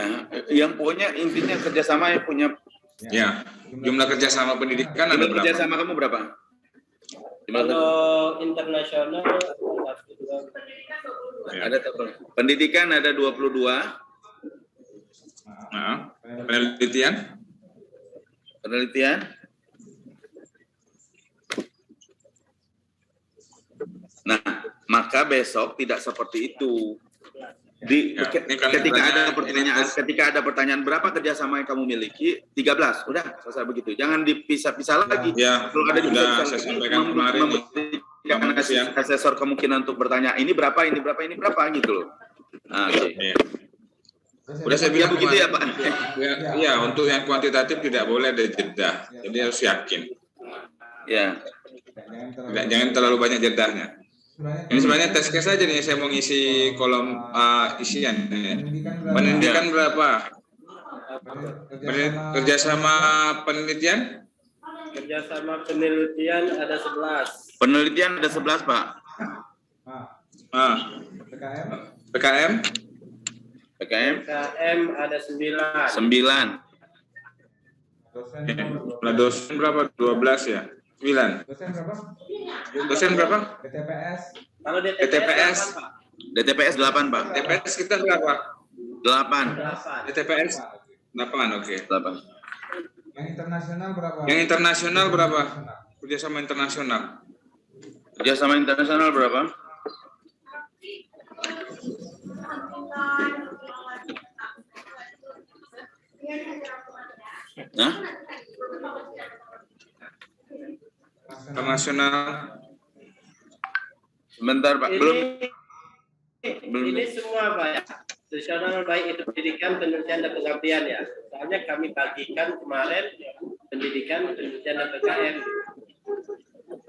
yang punya intinya kerjasama yang punya. Ya, jumlah kerjasama pendidikan ada berapa? Kerjasama kamu berapa? Kalau internasional ada pendidikan ada 22. Nah, penelitian? Nah, maka besok tidak seperti itu. Ketika ada pertanyaan berapa kerjasama yang kamu miliki, 13, udah selesai begitu. Jangan dipisah-pisah lagi. Ya, kalau ada juga saya sampaikan kemarin asesor kemungkinan untuk bertanya ini berapa gitu loh. Nah, okay. Udah saya bilang begitu ya Pak. Ya, untuk yang kuantitatif tidak boleh ada jeda. Jadi harus yakin. Ya. Jangan terlalu banyak jedahnya. Ini sebenarnya tes case aja nih, saya mau ngisi kolom isian. Pendidikan berapa? Kerjasama penelitian? Kerjasama penelitian ada 11. Penelitian ada 11 Pak. PKM? PKM ada 9. 9. Dosen berapa? 12 ya? 9. Dosen berapa? Kalau DTPS 8 Pak. DTPS kita berapa? 8. DTPS 8, oke. 8. Yang internasional berapa? Yang internasional berapa? Kerjasama internasional. Kerjasama internasional berapa? Nah? Internasional. Sebentar Pak, belum. Ini semua Pak ya. Internasional baik itu pendidikan, penelitian dan pengabdian ya. Soalnya kami bagikan kemarin pendidikan, penelitian dan PKM.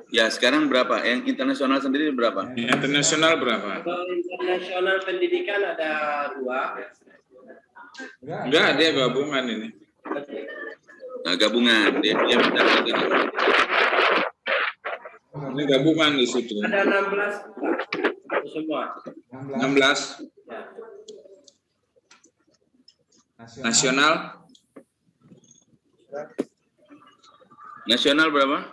Ya, sekarang berapa? Yang internasional sendiri berapa? Yang internasional berapa? Kalau internasional pendidikan ada 2. Enggak, dia gabungan ini. Nah, gabungan. Dia Ini gabungan di situ. Ada 16 Pak. Semua. 16. Ya. Nasional. Nasional berapa?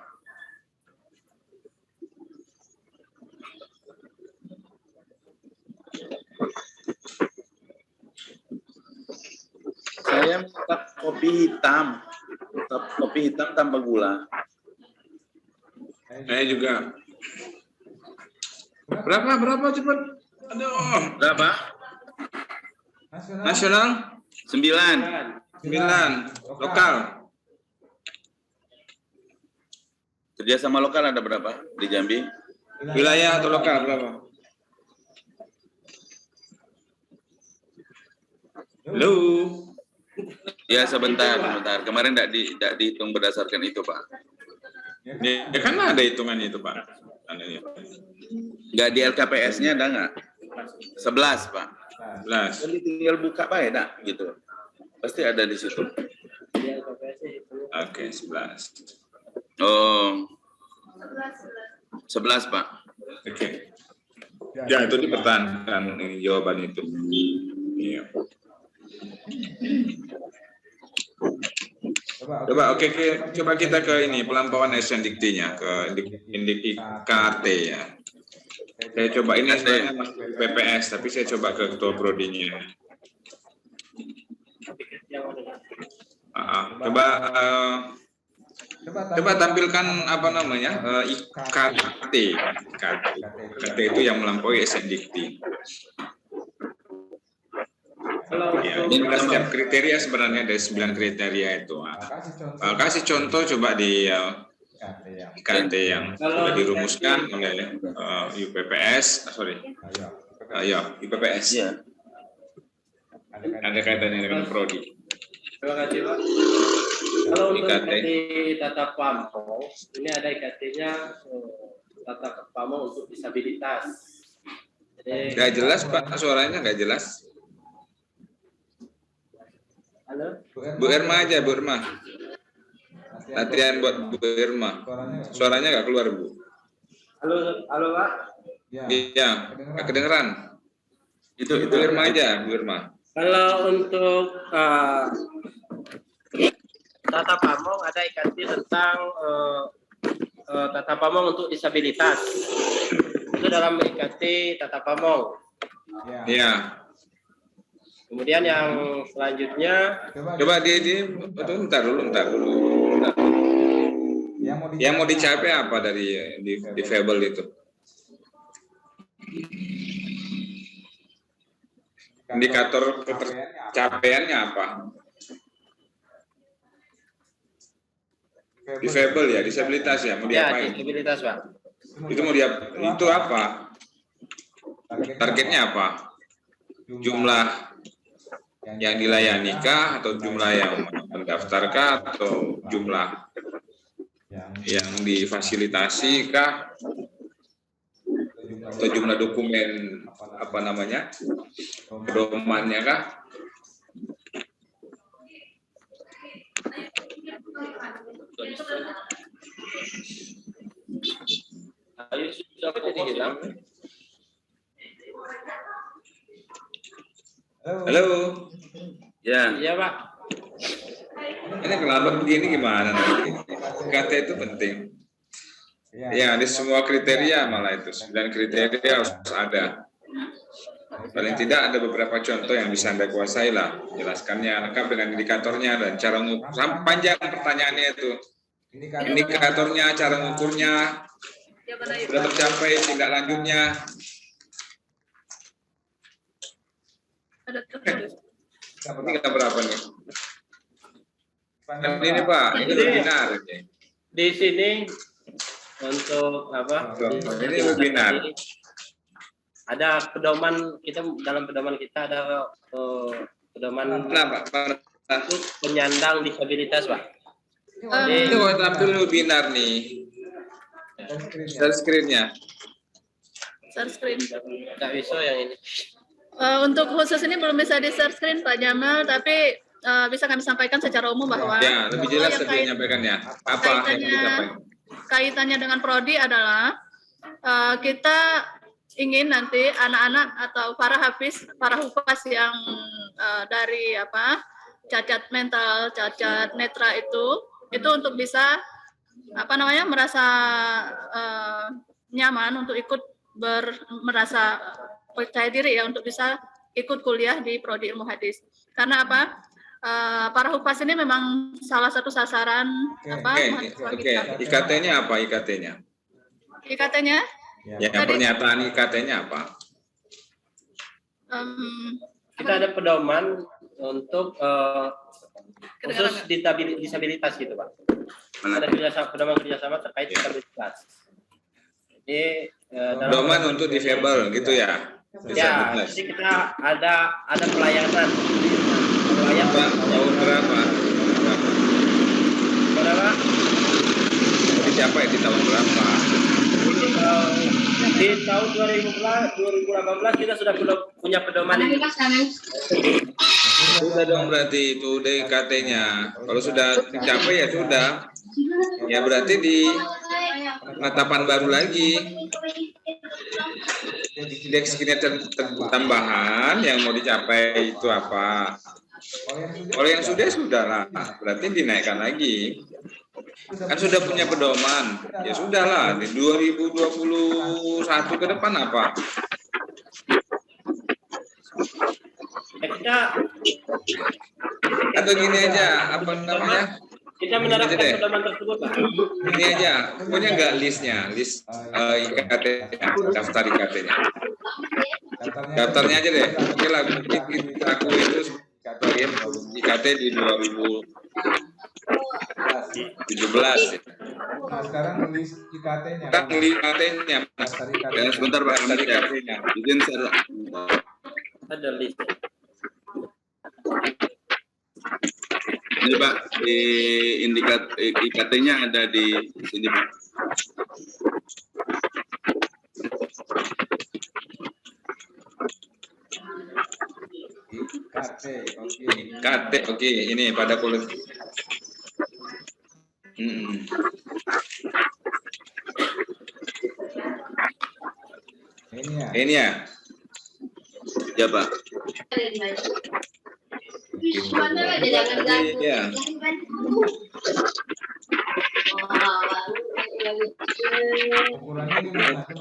Saya minta kopi hitam. Kopi hitam tanpa gula. Saya juga. Berapa cepat? Aduh. Berapa? Nasional 9. 9. Lokal. Kerjasama lokal ada berapa di Jambi? Wilayah atau lokal berapa? Halo. Ya sebentar. Kemarin tidak dihitung berdasarkan itu Pak. Ya kan ada hitungannya itu Pak. Nggak di LKPS-nya ada nggak? 11 Pak. 11. Jadi tinggal buka Pak ya, gitu. Pasti ada di situ. Oke, 11. Oh, 11 Pak. Oke. Ya itu dipertahankan jawaban itu. Iya. Coba coba kita ke ini pelampauan SNDikT-nya ke Indik IKT ya. Saya coba ini sebenarnya masuk PPS tapi saya coba ke ketua prodinya. Coba tampilkan apa namanya IKT. IKT itu yang melampaui SNDikT. Ya, ini setiap kriteria sebenarnya ada 9 kriteria itu. Kasih contoh coba di IKT yang sudah dirumuskan oleh UPPS, UPPS. Ya. Ada kaitannya dengan prodi. Terima kasih Pak. Kalau untuk IKT Tata Pamo, ini ada IKT-nya Tata Pamo untuk disabilitas. Nggak jelas Pak, suaranya nggak jelas. Halo? Bu Irma aja, Bu Irma. Latihan buat Bu Irma. Suaranya nggak keluar Bu. Halo Pak. Iya, nggak kedengeran. Itu Bu Irma aja, Bu Irma. Kalau untuk Tata Pamong ada IKT tentang Tata Pamong untuk disabilitas. Itu dalam IKT Tata Pamong. Iya. Kemudian yang selanjutnya coba bentar dulu. Yang mau dicapai apa dari difabel itu? Indikator ketercapaiannya apa? Difabel ya, disabilitas ya, mau diapain? Ya, disabilitas Pak. Itu itu apa? Targetnya apa? Jumlah yang dilayani kah, atau jumlah yang mendaftarkah, atau jumlah yang difasilitasi kah, atau jumlah dokumen apa namanya pedomannya kah? Halo. Ya. Iya Pak. Ini kenapa begini gimana nanti? Kata itu penting. Ya, di semua kriteria malah itu 9 kriteria harus ada. Paling tidak ada beberapa contoh yang bisa Anda kuasai lah. Jelaskannya lengkap dengan indikatornya dan cara mengukur. Panjang pertanyaannya itu. Indikatornya, cara mengukurnya, sudah tercapai tindak lanjutnya. Ini nggak berapa nih? Ini Pak, ini webinar. Di sini untuk apa? Ini webinar. Ada pedoman kita, dalam pedoman kita ada pedoman untuk penyandang disabilitas Pak. Ini mau tampil webinar nih. Share screen-nya. Share screen. Nggak bisa yang ini. Untuk khusus ini belum bisa di share screen Pak Jamal, tapi bisa kami sampaikan secara umum bahwa ya lebih jelas lebih menyampaikannya apa yang dicapai. kaitannya dengan prodi adalah kita ingin nanti anak-anak atau para hafiz, para hufaz yang dari cacat mental, cacat netra itu untuk bisa merasa nyaman untuk ikut merasa percaya diri ya untuk bisa ikut kuliah di prodi ilmu hadis. Karena para hufaz ini memang salah satu sasaran IKT-nya apa IKT-nya? IKT-nya? Ya, pernyataan IKT-nya apa? Kita ada pedoman untuk khusus disabilitas gitu, Pak. Ada pedoman kerjasama terkait disabilitas. Jadi pedoman untuk difabel gitu ya? Ya, jadi kita ada pelayanan. Tahun berapa? Berapa? Siapa di tahun berapa? Di tahun 2018 kita sudah punya pedoman ini. Sudah dong berarti itu DKT-nya. Kalau sudah dicapai ya sudah. Ya berarti di penetapan baru lagi. Indeks kinerja tambahan yang mau dicapai itu apa? Kalau yang sudah lah, berarti dinaikkan lagi. Kan sudah punya pedoman, ya sudahlah di 2021 ke depan apa? Atau gini aja, apa namanya? Kita menerapkan pedoman tersebut, Pak. Ini aja, punya nggak list IKT-nya, daftar IKT-nya. Daftarnya aja deh. Oke lah, aku itu bagian IKT di 2017. Nah, sekarang list IKT-nya. IKT-nya. Ya, sebentar Pak, IKT-nya. Izin saya. Ada list. Ini Pak, di IKT-nya ada di sini Pak. IKT, oke. Ini pada kulit. Ini ya. Ya Pak. Iya.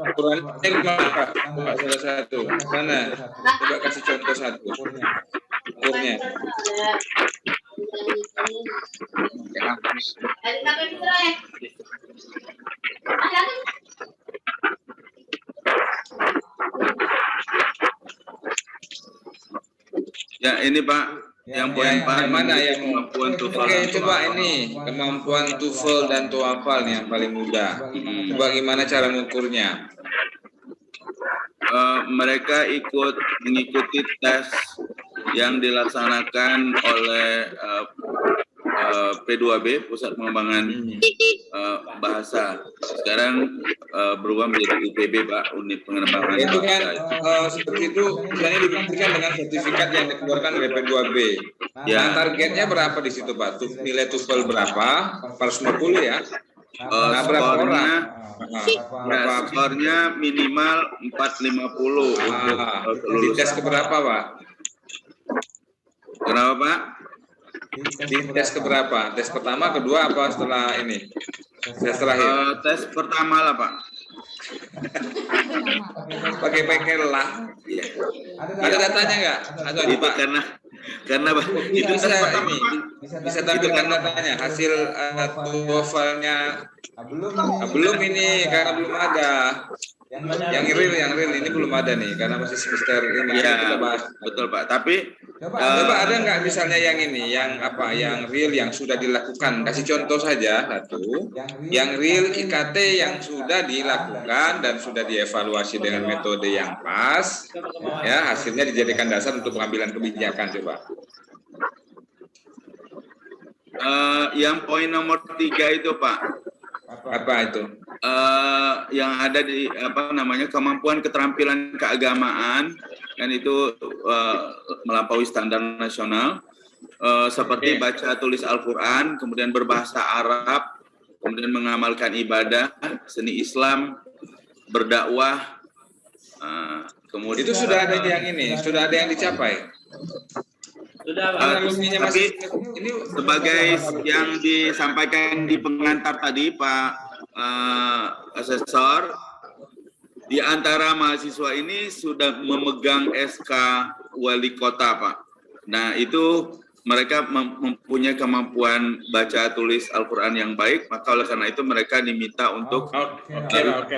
Ukurannya gimana? Salah satu. Mana? Coba kasih contoh satu. Ukurnya. Ya ini Pak. Yang poin Pak mana yang kemampuan TOEFL. Oke, coba ini kemampuan TOEFL dan TOEFL nih yang paling mudah. Coba gimana cara mengukurnya? Mereka mengikuti tes yang dilaksanakan oleh P2B, Pusat Pengembangan Bahasa. Sekarang berubah menjadi UPB, Pak, Unit Pengembangan Itu kan Bahasa. seperti itu, misalnya dibuktikan dengan sertifikat yang dikeluarkan oleh P2B. Ya. Nah, targetnya berapa di situ, Pak? Nilai TOEFL berapa? 450 ya? Nah, berapa orang? Skornya minimal 450 untuk di tes keberapa, Pak? Kenapa, Pak? Di tes keberapa? Tes pertama, kedua, apa setelah ini? Tes terakhir? Tes pertama lah, Pak. Pakai lah. Ada datanya nggak? Atau Itu Pak? Karena Pak, itu bisa ini bisa tampilkan datanya hasil TOEFL-nya. Belum ini karena belum ada. Yang real ini belum ada nih karena masih semester ini. Ya, kita bahas. betul Pak. Tapi coba ada nggak misalnya yang ini, yang real yang sudah dilakukan? Kasih contoh saja satu. Yang real IKT yang sudah dilakukan dan sudah dievaluasi dengan metode yang pas, ya hasilnya dijadikan dasar untuk pengambilan kebijakan. Coba. Yang poin nomor 3 itu Pak. Apa itu? Yang ada di kemampuan keterampilan keagamaan, dan itu melampaui standar nasional, seperti baca tulis Al-Quran, kemudian berbahasa Arab, kemudian mengamalkan ibadah, seni Islam, berdakwah, kemudian Itu sudah ada yang ini, sudah ada yang dicapai. Sudah, Pak. tapi ini sebagai yang disampaikan di pengantar tadi Pak Asesor, di antara mahasiswa ini sudah memegang SK wali kota Pak. Nah itu mereka mempunyai kemampuan baca tulis Al-Quran yang baik, maka oleh karena itu mereka diminta untuk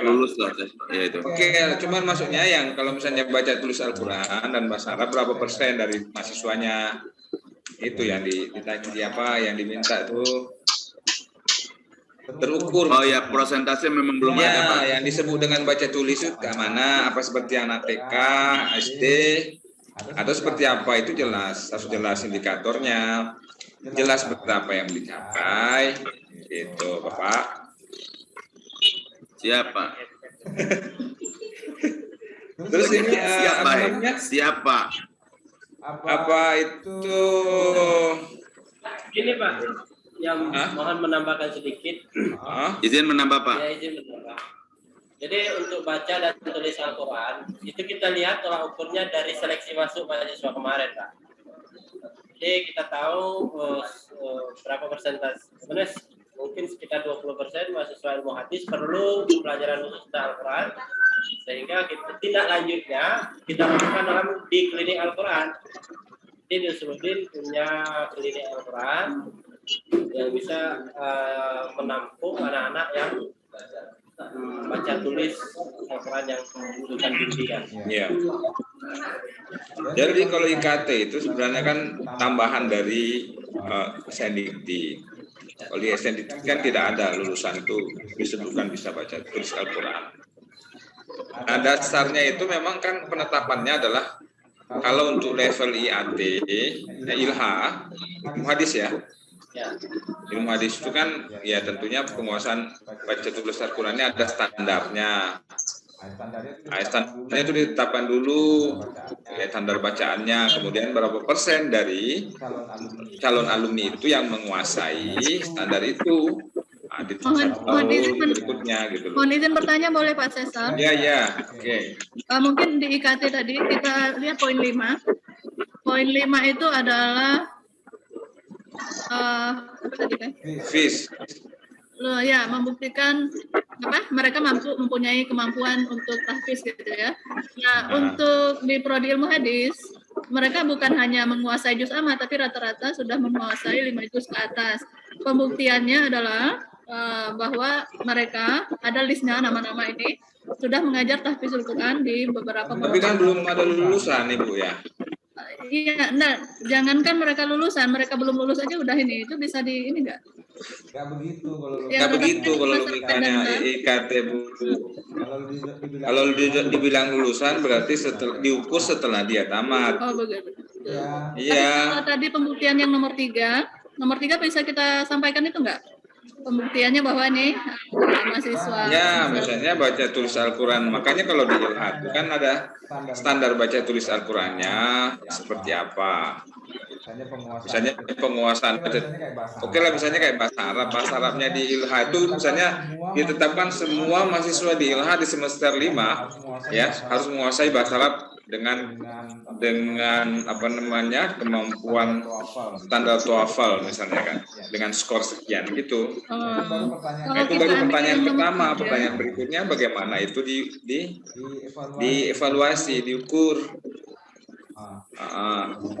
lulus lah. Ya, itu. Oke, cuman maksudnya yang kalau misalnya baca tulis Al-Quran dan bahasa Arab, berapa persen dari mahasiswanya itu yang ditanya apa, yang diminta itu terukur. Oh ya, persentase memang belum ya, ada Pak. Yang disebut dengan baca tulis itu ke mana, apa seperti anak TK, SD, atau seperti apa, itu jelas, harus jelas indikatornya, jelas berapa yang dicapai, itu Bapak. Siapa? Terus ini siapa? apa namanya? Siapa? Apa itu? Ini Pak, yang mohon menambahkan sedikit. Izin menambah Pak. Ya, izin menambah. Jadi untuk baca dan tulis Al-Quran, itu kita lihat tolak ukurnya dari seleksi masuk mahasiswa kemarin, Pak. Jadi kita tahu berapa persentase. Sebenarnya mungkin sekitar 20% mahasiswa ilmu hadis perlu pelajaran khusus tentang Al-Quran, sehingga kita tindak lanjutnya kita lakukan di klinik Al-Quran. Jadi Usuluddin punya klinik Al-Quran yang bisa menampung anak-anak yang baca tulis Al-Quran yang membutuhkan bimbingan. Iya. Jadi kalau IKT itu sebenarnya kan tambahan dari SNDT. Kalau di SNDT kan tidak ada lulusan itu disebutkan bisa baca tulis Al-Quran. Nah, dasarnya itu memang kan penetapannya adalah kalau untuk level IAT, ILHA, hadis ya. Ilmu hadis itu kan ya tentunya penguasaan baca tulis Al-Qurannya ada standarnya. Standarnya itu ditetapkan dulu, ya, standar bacaannya, kemudian berapa persen dari calon alumni itu yang menguasai standar itu. Mohon izin berikutnya gitu loh. Mohon izin bertanya boleh Pak Cesar? Ya, oke. Mungkin di IKT tadi kita lihat poin 5. Poin 5 itu adalah apa tadi kan? Fees. Loh, ya, membuktikan apa? Mereka mempunyai kemampuan untuk tahfiz gitu ya. Nah, untuk di prodi ilmu hadis, mereka bukan hanya menguasai juz amma, tapi rata-rata sudah menguasai 5 juz ke atas. Pembuktiannya adalah bahwa mereka ada listnya nama-nama ini sudah mengajar tahfizul Quran di beberapa. Tapi kan belum ada lulusan Ibu ya. Iya, nah, jangankan mereka lulusan, mereka belum lulus aja udah ini, itu bisa di ini enggak? Nggak begitu kalau Nggak begitu kalau logikanya IKT Bu. Kalau dibilang lulusan berarti diukur setelah dia tamat. Oh begitu. Iya. Kalau tadi pembuktian yang nomor 3 bisa kita sampaikan itu enggak? Pembuktiannya bahwa nih mahasiswa. Ya, misalnya baca tulis Al-Quran. Makanya kalau di ILHA itu kan ada standar baca tulis Al-Qurannya seperti apa. Misalnya penguasaan. Oke lah, misalnya kayak bahasa Arab. Bahasa Arabnya di ILHA itu misalnya ditetapkan semua mahasiswa di ILHA di semester 5 ya harus menguasai bahasa Arab dengan apa namanya kemampuan standar TOEFL misalnya kan dengan skor sekian gitu. Nah, itu baru pertanyaan pertama. Pertanyaan berikutnya bagaimana itu dievaluasi, diukur.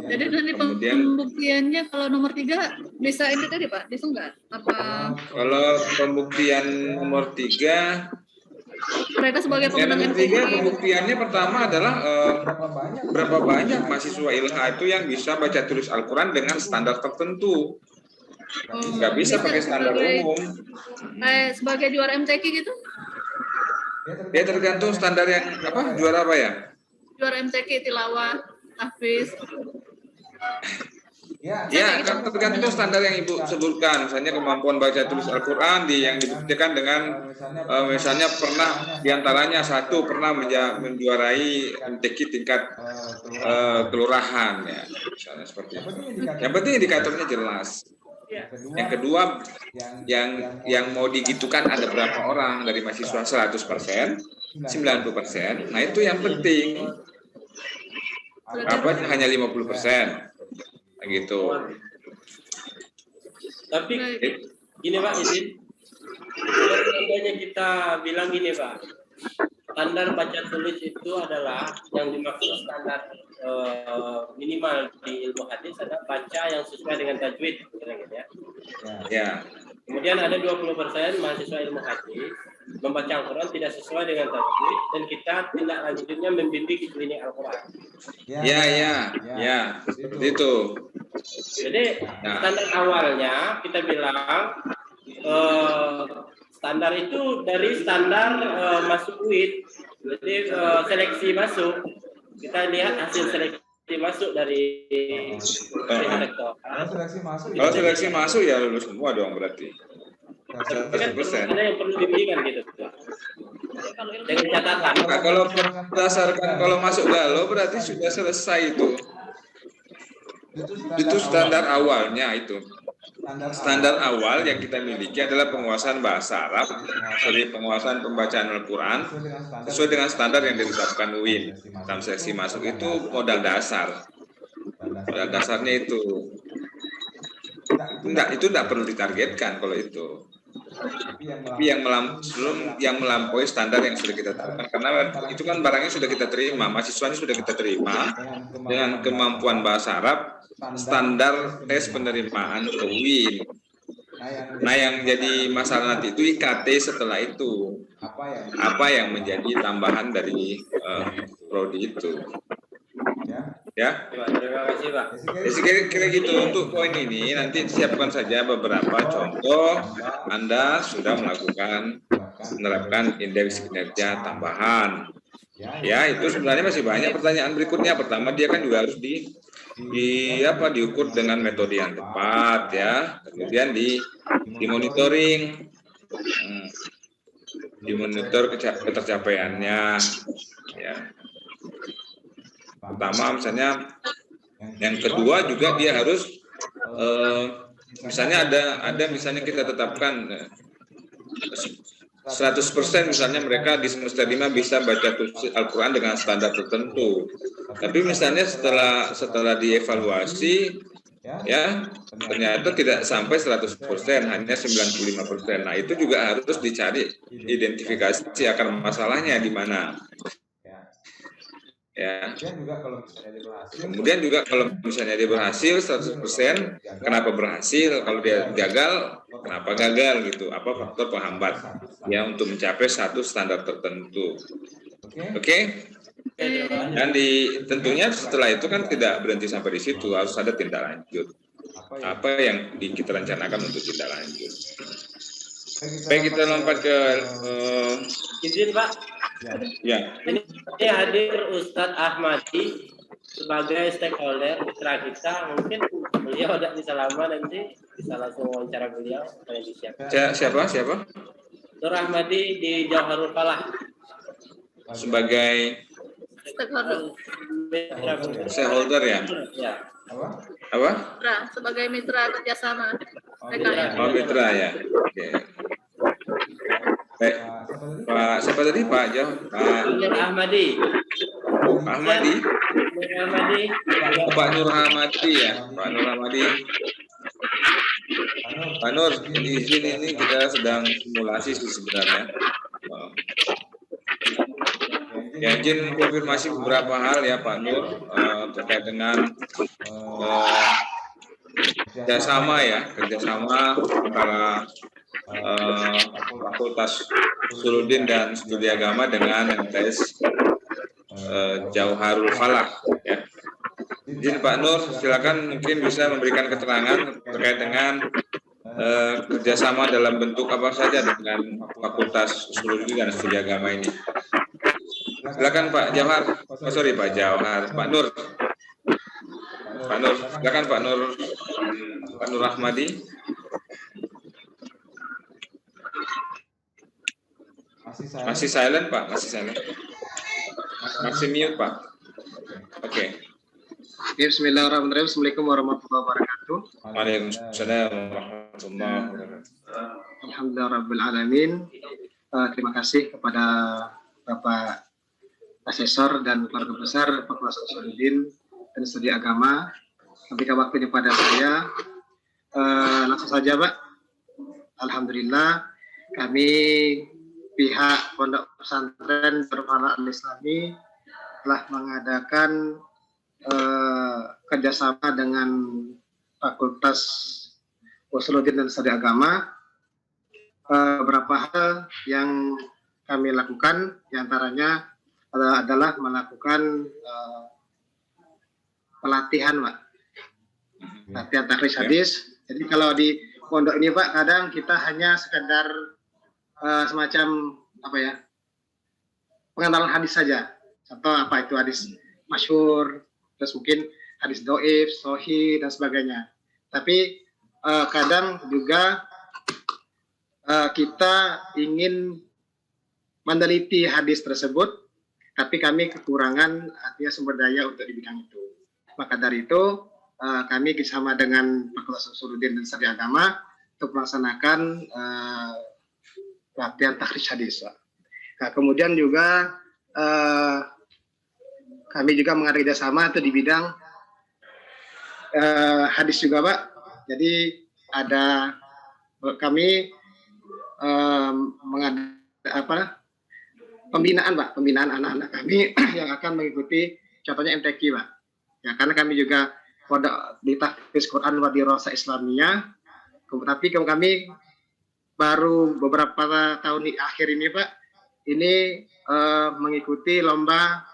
Jadi nanti pembuktiannya kalau nomor 3 bisa ini tadi Pak, bisa nggak? Apa? Kalau pembuktian nomor 3 mereka sebagai pemenang MTQ. Pembuktiannya pertama adalah berapa banyak mahasiswa ILHA itu yang bisa baca tulis Al-Quran dengan standar tertentu. Nggak bisa pakai standar umum. Sebagai juara MTQ gitu? Ya tergantung standar yang apa, juara apa ya? Juara MTQ, tilawah, tahfiz. Ya, kan tergantung standar yang Ibu sebutkan. Misalnya kemampuan baca tulis Al-Quran yang dibuktikan dengan misalnya pernah diantaranya satu pernah menjuarai MTQ tingkat kelurahan ya, misalnya seperti itu. Yang penting indikatornya jelas. Yang kedua, yang mau digitukan ada berapa orang dari mahasiswa 100%, 90%. Nah itu yang penting. Apa hanya 50%, gitu. Tapi gini Pak, izin. Kalau seandainya kita bilang gini Pak, standar baca tulis itu adalah yang dimaksud standar minimal di ilmu hadis adalah baca yang sesuai dengan tajwid, gitu ya. Ya. Kemudian ada 20% mahasiswa ilmu hadis membaca Al-Quran tidak sesuai dengan tajwid dan kita tindak lanjutnya membimbing klinik Al-Quran. Ya, seperti itu. Jadi standar awalnya kita bilang standar itu dari standar masuk UID. Jadi seleksi masuk, kita lihat hasil seleksi masuk dari rektor. Kalau seleksi masuk ya lulus semua dong berarti. 100%. Ada yang perlu dibimbingan gitu. Dengan catatan. Nah, kalau berdasarkan kalau masuk galau berarti sudah selesai itu. Itu standar awalnya itu. Standar awal yang kita miliki adalah penguasaan bahasa Arab, dari penguasaan pembacaan Al-Quran sesuai dengan standar yang ditetapkan UIN. Dalam seleksi masuk itu modal dasar. Modal dasarnya itu. Itu enggak perlu ditargetkan kalau itu. Tapi yang melampaui standar yang sudah kita tetapkan, karena itu kan barangnya sudah kita terima, mahasiswanya sudah kita terima dengan kemampuan bahasa Arab, standar tes penerimaan ke UIN. Nah yang jadi masalah nanti itu IKT setelah itu, apa yang menjadi tambahan dari prodi itu. Ya, terima kasih Pak. Kira-kira gitu untuk poin ini nanti siapkan saja beberapa contoh Anda sudah menerapkan indeks kinerja tambahan. Ya itu sebenarnya masih banyak pertanyaan berikutnya. Pertama dia kan juga harus diukur dengan metode yang tepat ya. Kemudian dimonitoring, dimonitor ketercapaiannya ya. Pertama misalnya, yang kedua juga dia harus misalnya ada misalnya kita tetapkan 100% misalnya mereka di semester 5 bisa baca tulis Al-Quran dengan standar tertentu. Tapi misalnya setelah dievaluasi ya ternyata tidak sampai 100%, hanya 95%. Nah itu juga harus dicari identifikasi akar masalahnya di mana. Ya. Kemudian juga kalau misalnya dia berhasil 100%, kenapa berhasil? Kalau dia gagal, kenapa gagal gitu? Apa faktor penghambat ya untuk mencapai satu standar tertentu? Oke? Dan tentunya setelah itu kan tidak berhenti sampai di situ, harus ada tindak lanjut. Apa yang kita rencanakan untuk tindak lanjut? Baik, kita lompat ke izin Pak. Ya. Ini hadir Ustadz Ahmadi sebagai stakeholder mitra kita. Mungkin beliau tidak bisa lama, nanti bisa langsung wawancara beliau. Siapa? Nur Ahmadi di Jauharul Falah. Sebagai stakeholder ya? Ya. Apa? Sebagai mitra kerjasama. Oh, mitra ya. Oke. Baik. Pak siapa tadi Pak Jo? Pak Ahmadi. Ahmadi. Pak Nur Ahmadi ya. Pak Nur Ahmadi. Pak Nur, izin ini kita sedang simulasi sih sebenarnya. Ya, izin konfirmasi beberapa hal ya Pak Nur terkait dengan kerjasama antara Fakultas Usuluddin dan Studi Agama dengan MTS Jauharul Falah ya. Izin Pak Nur, silakan mungkin bisa memberikan keterangan terkait dengan kerjasama dalam bentuk apa saja dengan Fakultas Usuluddin dan Studi Agama ini. Silakan Pak Jauhar, Pak Jauhar, Pak Nur, silakan Pak Nur Ahmadi. Masih silent Pak, masih mute Pak. Oke. Bismillahirrahmanirrahim. Assalamualaikum warahmatullahi wabarakatuh. Waalaikumsalam warahmatullahi wabarakatuh. Alhamdulillahirabbil alamin. Terima kasih kepada Bapak Asesor dan keluarga besar Fakultas Usuluddin dan Studi Agama. Berikan waktunya pada saya. Langsung saja, Pak. Alhamdulillah, kami pihak Pondok Pesantren Darul Al-Islami telah mengadakan kerjasama dengan Fakultas Usuluddin dan Studi Agama. Beberapa hal yang kami lakukan, diantaranya adalah melakukan pelatihan, Pak. Latihan takrij hadis. Jadi kalau di pondok ini, Pak, kadang kita hanya sekedar semacam pengenalan hadis saja. Contoh apa itu hadis masyhur, terus mungkin hadis doif, sahih dan sebagainya. Tapi kadang juga kita ingin meneliti hadis tersebut, tapi kami kekurangan artinya sumber daya untuk di bidang itu. Maka dari itu kami bersama dengan Fakultas Usuluddin dan Studi Agama untuk melaksanakan latihan takrij hadis. Nah, kemudian juga kami juga mengadakan kerjasama itu di bidang hadis juga, Pak. Jadi ada kami pembinaan, Pak, pembinaan anak-anak kami yang akan mengikuti contohnya MTQ, Pak. Ya, karena kami juga di Tahfiz Quran wa Dirasah Islamiyah, tapi kami baru beberapa tahun akhir ini, Pak, ini mengikuti lomba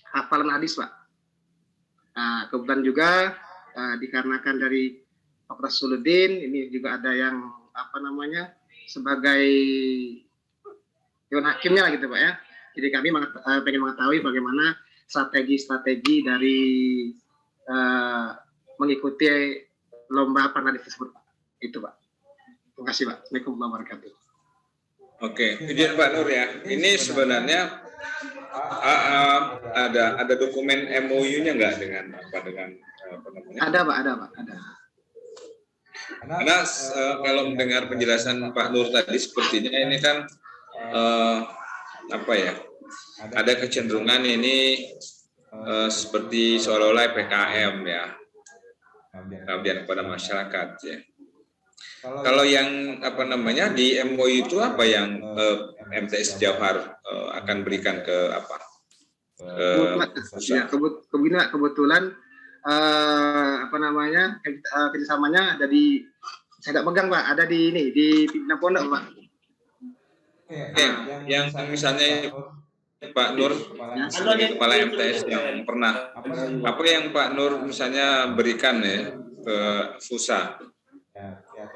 hafalan hadis, Pak. Nah, kebetulan juga dikarenakan dari Fakultas Usuluddin ini juga ada yang sebagai dewan hakimnya lah gitu, Pak, ya. Jadi kami pengen mengetahui bagaimana strategi dari mengikuti lomba hafalan hadis tersebut, Pak. Itu, Pak. Terima kasih, Pak. Assalamualaikum warahmatullahi wabarakatuh. Oke, izin Pak Nur ya. Ini sebenarnya ada dokumen MOU-nya nggak dengan apa namanya? Ada, Pak, ada. Karena kalau mendengar penjelasan Pak Nur tadi sepertinya ini kan ada kecenderungan ini seperti seolah-olah PKM ya, pengabdian kepada masyarakat ya. Kalau yang di MOU itu apa yang MTS Jauhar akan berikan ke apa? Kebetulan kerjasamanya ada di, saya tidak pegang, Pak, ada di ini di pimpinan pondok, Pak. Yang misalnya Pak Nur sebagai kepala MTS yang pernah, apa yang Pak Nur misalnya berikan ya ke FUSA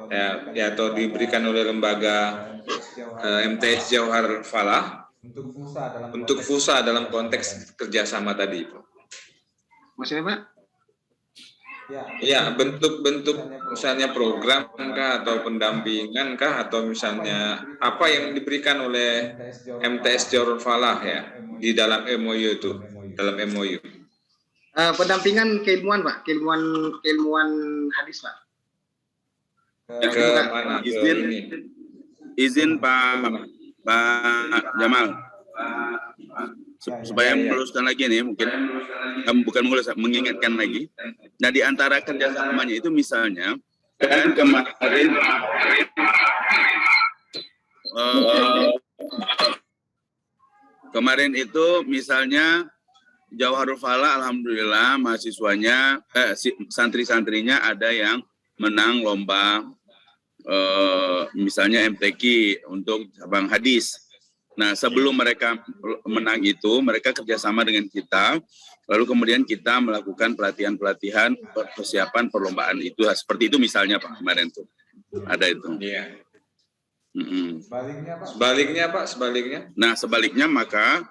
ya, atau diberikan oleh lembaga MTS Jauhar Falah untuk FUSA dalam konteks kerjasama tadi, Pak. Maksudnya, Pak? Ya, bentuk-bentuk misalnya program kah atau pendampingan kah atau misalnya apa yang diberikan oleh MTS Jauhar Falah ya di dalam MOU itu, dalam MOU. Pendampingan keilmuan, Pak, keilmuan hadis, Pak. Ke mana? Izin Pak Jamal. Supaya meluruskan lagi nih, mungkin bukan mengingatkan lagi. Nah, di antara kerjasamanya itu misalnya kan kemarin itu misalnya Jauharul Falah, alhamdulillah mahasiswanya santri-santrinya ada yang menang lomba misalnya MTQ untuk cabang hadis. Nah, sebelum mereka menang itu, mereka kerjasama dengan kita, lalu kemudian kita melakukan pelatihan-pelatihan persiapan perlombaan itu. Seperti itu misalnya, Pak, kemarin tuh. Ada itu. Iya. Sebaliknya, Pak, sebaliknya. Nah, sebaliknya maka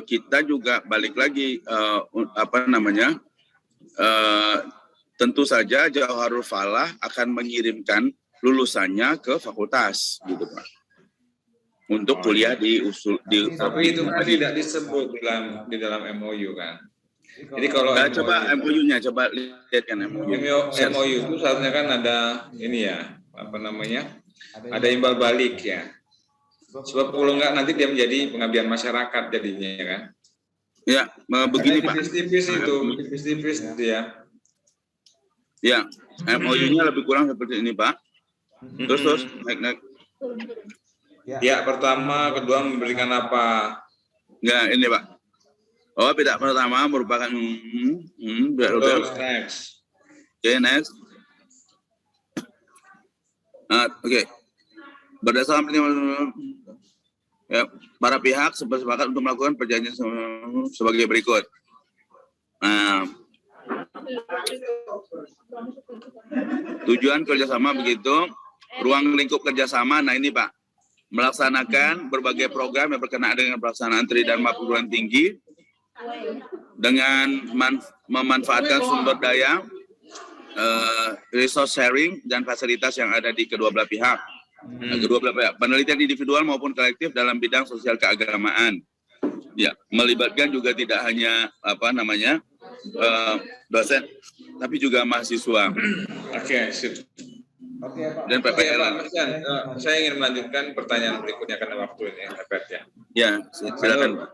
kita juga balik lagi, tentu saja Jauharul Falah akan mengirimkan lulusannya ke fakultas, gitu, Pak. Untuk kuliah di tapi itu kan tidak disebut di dalam MOU kan. Jadi kalau coba MOU-nya, coba lihatkan MOU. MOU itu seharusnya kan ada ini ya, apa namanya? Ada imbal balik ya. Sebab kalau enggak nanti dia menjadi pengabdian masyarakat jadinya kan. Ya, begini Pak. Tipis-tipis itu, tipis-tipis ya. Ya, MOU-nya lebih kurang seperti ini Pak. Terus naik. Ya, pertama, kedua memberikan apa? Enggak, ini Pak. Oh, tidak pertama merupakan Terus next. Oke, next. Oke. Berdasarkan ya, para pihak sepakat untuk melakukan perjanjian sebagai berikut. Tujuan kerjasama begitu, ruang lingkup kerjasama. Nah ini Pak, melaksanakan berbagai program yang berkenaan dengan pelaksanaan Tridharma perguruan tinggi dengan memanfaatkan sumber daya, resource sharing dan fasilitas yang ada di kedua belah pihak. Kedua belah pihak, penelitian individual maupun kolektif dalam bidang sosial keagamaan. Ya, melibatkan juga tidak hanya dosen, tapi juga mahasiswa. Oke, sip. Dan PPL. Saya ingin melanjutkan pertanyaan berikutnya karena waktu ini mepet ya. Ya, silakan Pak.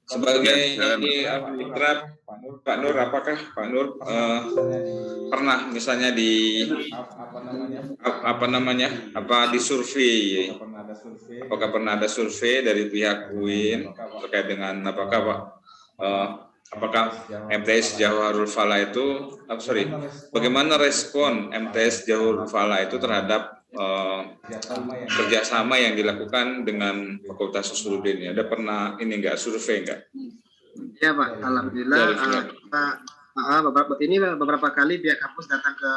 Sebagai mitra Pak Nur, apakah Pak Nur pernah misalnya di disurvei? Apakah pernah ada survei dari pihak UIN terkait dengan apakah MTS Jawaharul Fala itu, bagaimana respon MTS Jawaharul Fala itu terhadap kerjasama yang dilakukan dengan Fakultas Usuluddin? Ada pernah ini enggak survei enggak? Ya Pak, alhamdulillah beberapa kali pihak kampus datang ke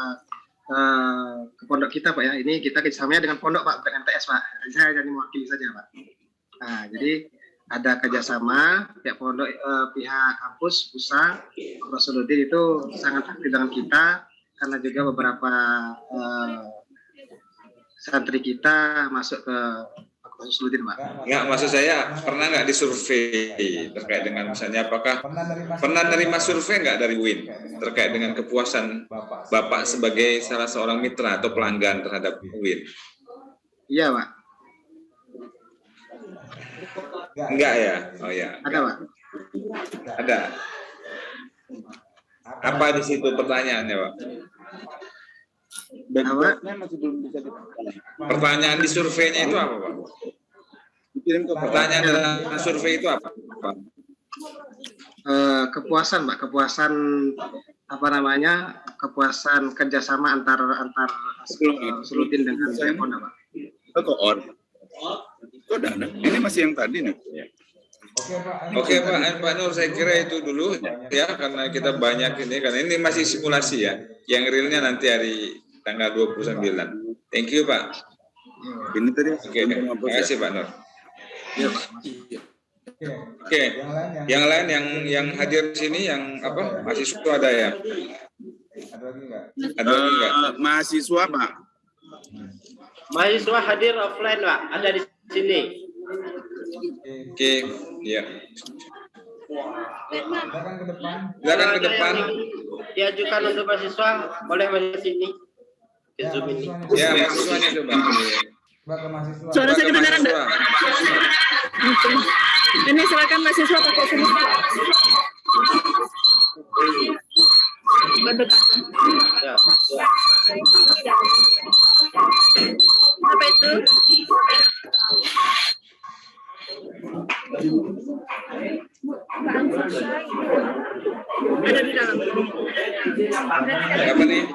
pondok kita Pak ya. Ini kita kerjasamanya dengan pondok Pak, bukan MTS Pak. Saya jadi mewakili saja Pak. Nah, jadi ada kerjasama pihak pondok, pihak kampus, pusat, Usuluddin itu sangat aktif dengan kita karena juga beberapa santri kita masuk ke Fakultas Usuluddin Pak. Enggak, maksud saya pernah nggak disurvei terkait dengan misalnya apakah pernah nerima survei nggak dari UIN terkait dengan kepuasan Bapak sebagai salah seorang mitra atau pelanggan terhadap UIN? Iya Pak. Enggak ya? Oh ya. Ada Pak. Ada. Apa di situ pertanyaannya Pak? Pertanyaan di surveinya itu apa Pak? Pertanyaan dalam survei itu apa Pak? Kepuasan Pak, kepuasan kepuasan kerjasama antar Usuluddin dengan saya pondok Pak. Ini masih yang tadi nih. Oke Pak Nur, saya kira itu dulu ya karena kita banyak ini karena ini masih simulasi ya. Yang realnya nanti hari tanggal 29. Thank you Pak. Ini tadi. Oke, terima kasih Pak Nur. Oke, yang lain yang hadir di sini yang apa? Mahasiswa ada ya? Ada lagi enggak? Mahasiswa Pak. Mahasiswa hadir offline Pak, ada di sini. Oke, ya. Silakan ke depan. Diajukan untuk mahasiswa boleh masuk sini. Zoom ini. Ya, mahasiswanya coba. Suara saya kedengaran enggak? Ini silakan mahasiswa pakai sini. Berdekatan. Ya. Apa itu? Ada di dalam. Apa nih?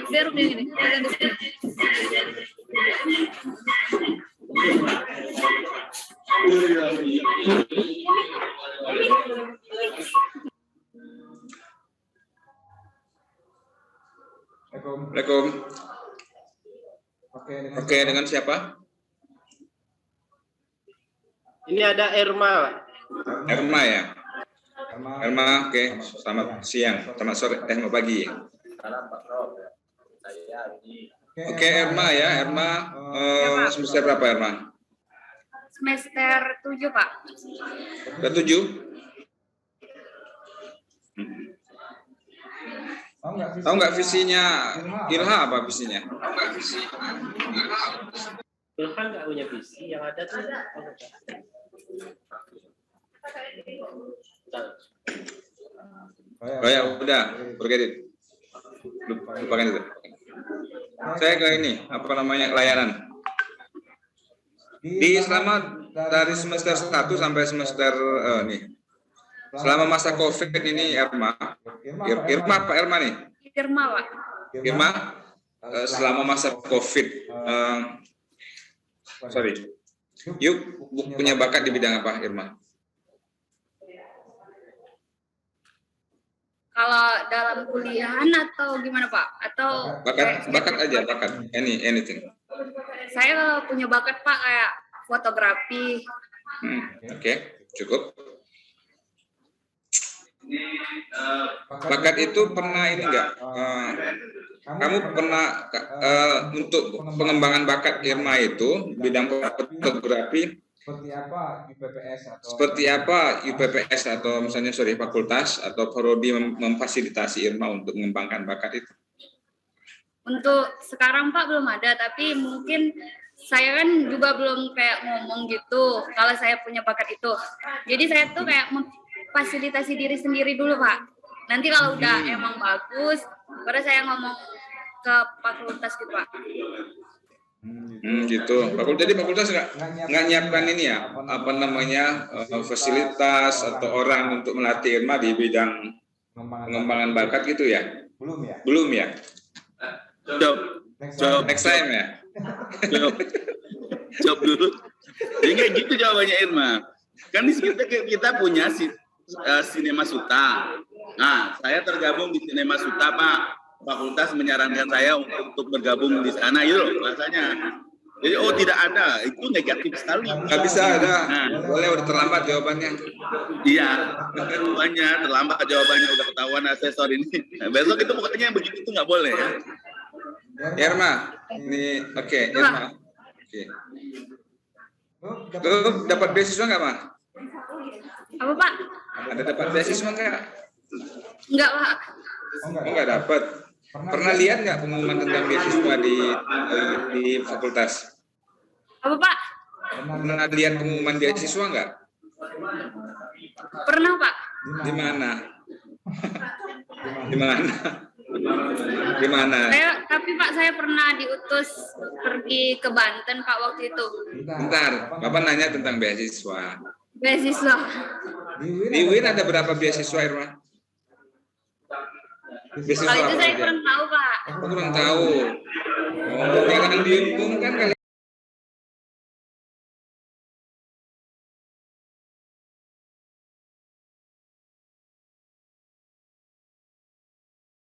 Biar ini. Assalamualaikum. Oke, dengan siapa? Ini ada Erma Pak. Erma ya? Erma, oke. Selamat siang, selamat sore, selamat pagi. Oke, Erma ya, Erma semester berapa Erma? semester 7, Pak. Ke-7? Tahu nggak visinya Ilha apa visinya? Ilha nggak punya visi, yang ada tuh Oh ya udah, forget it. Lupakan itu. Saya ke ini, apa namanya, layanan. Di selama dari semester 1 sampai semester nih, selama masa COVID ini Irma Pak Irma nih? Irma, Pak. Irma, selama masa COVID, yuk punya bakat di bidang apa Irma? Kalau dalam kuliahan atau gimana, Pak? Atau Bakat aja, bakat, anything. saya kalau punya bakat, Pak, kayak fotografi. Oke, cukup. Bakat itu pernah ini enggak? Kamu pernah untuk pengembangan bakat Irma itu bidang fotografi seperti apa UPPS atau misalnya fakultas atau prodi memfasilitasi Irma untuk mengembangkan bakat itu? Untuk sekarang, Pak, belum ada, tapi mungkin saya kan juga belum kayak ngomong gitu kalau saya punya bakat itu. Jadi saya tuh kayak memfasilitasi diri sendiri dulu, Pak. Nanti kalau udah emang bagus, baru saya ngomong ke fakultas gitu, Pak. Gitu. Jadi fakultas nggak nyiapkan ini ya, apa namanya, fasilitas atau orang untuk melatih Irma di bidang pengembangan bakat gitu ya? Belum ya? Jawab next time ya. Jawab dulu. Jadi nggak gitu jawabannya Irma. Kan di kita punya Sinema Suta. Nah, saya tergabung di Sinema Suta, Pak. Fakultas menyarankan saya untuk bergabung di sana, gitu loh bahasanya. Jadi tidak ada, itu negatif sekali. Nggak bisa ada. Boleh udah terlambat jawabannya. Iya, jawabannya terlambat jawabannya, udah ketahuan asesor ini. Nah, besok itu pokoknya begitu itu nggak boleh. Irma, ini oke, Irma. Oke. Lu dapat beasiswa nggak, Ma? Apa, Pak? Ada dapat beasiswa nggak? Enggak, Pak. Oh, nggak dapat. Pernah lihat nggak pengumuman tentang beasiswa di fakultas? Apa, Pak? Pernah lihat pengumuman beasiswa nggak? Pernah, Pak. Di mana? Di mana? Di mana? Tapi Pak, saya pernah diutus pergi ke Banten, Pak, waktu itu. Bentar, Bapak nanya tentang beasiswa. Beasiswa. Di UIN ada berapa beasiswa, Irma? Kalau itu saya kurang tahu, Pak. Kurang tahu. Oh, jangan diumumkan kali.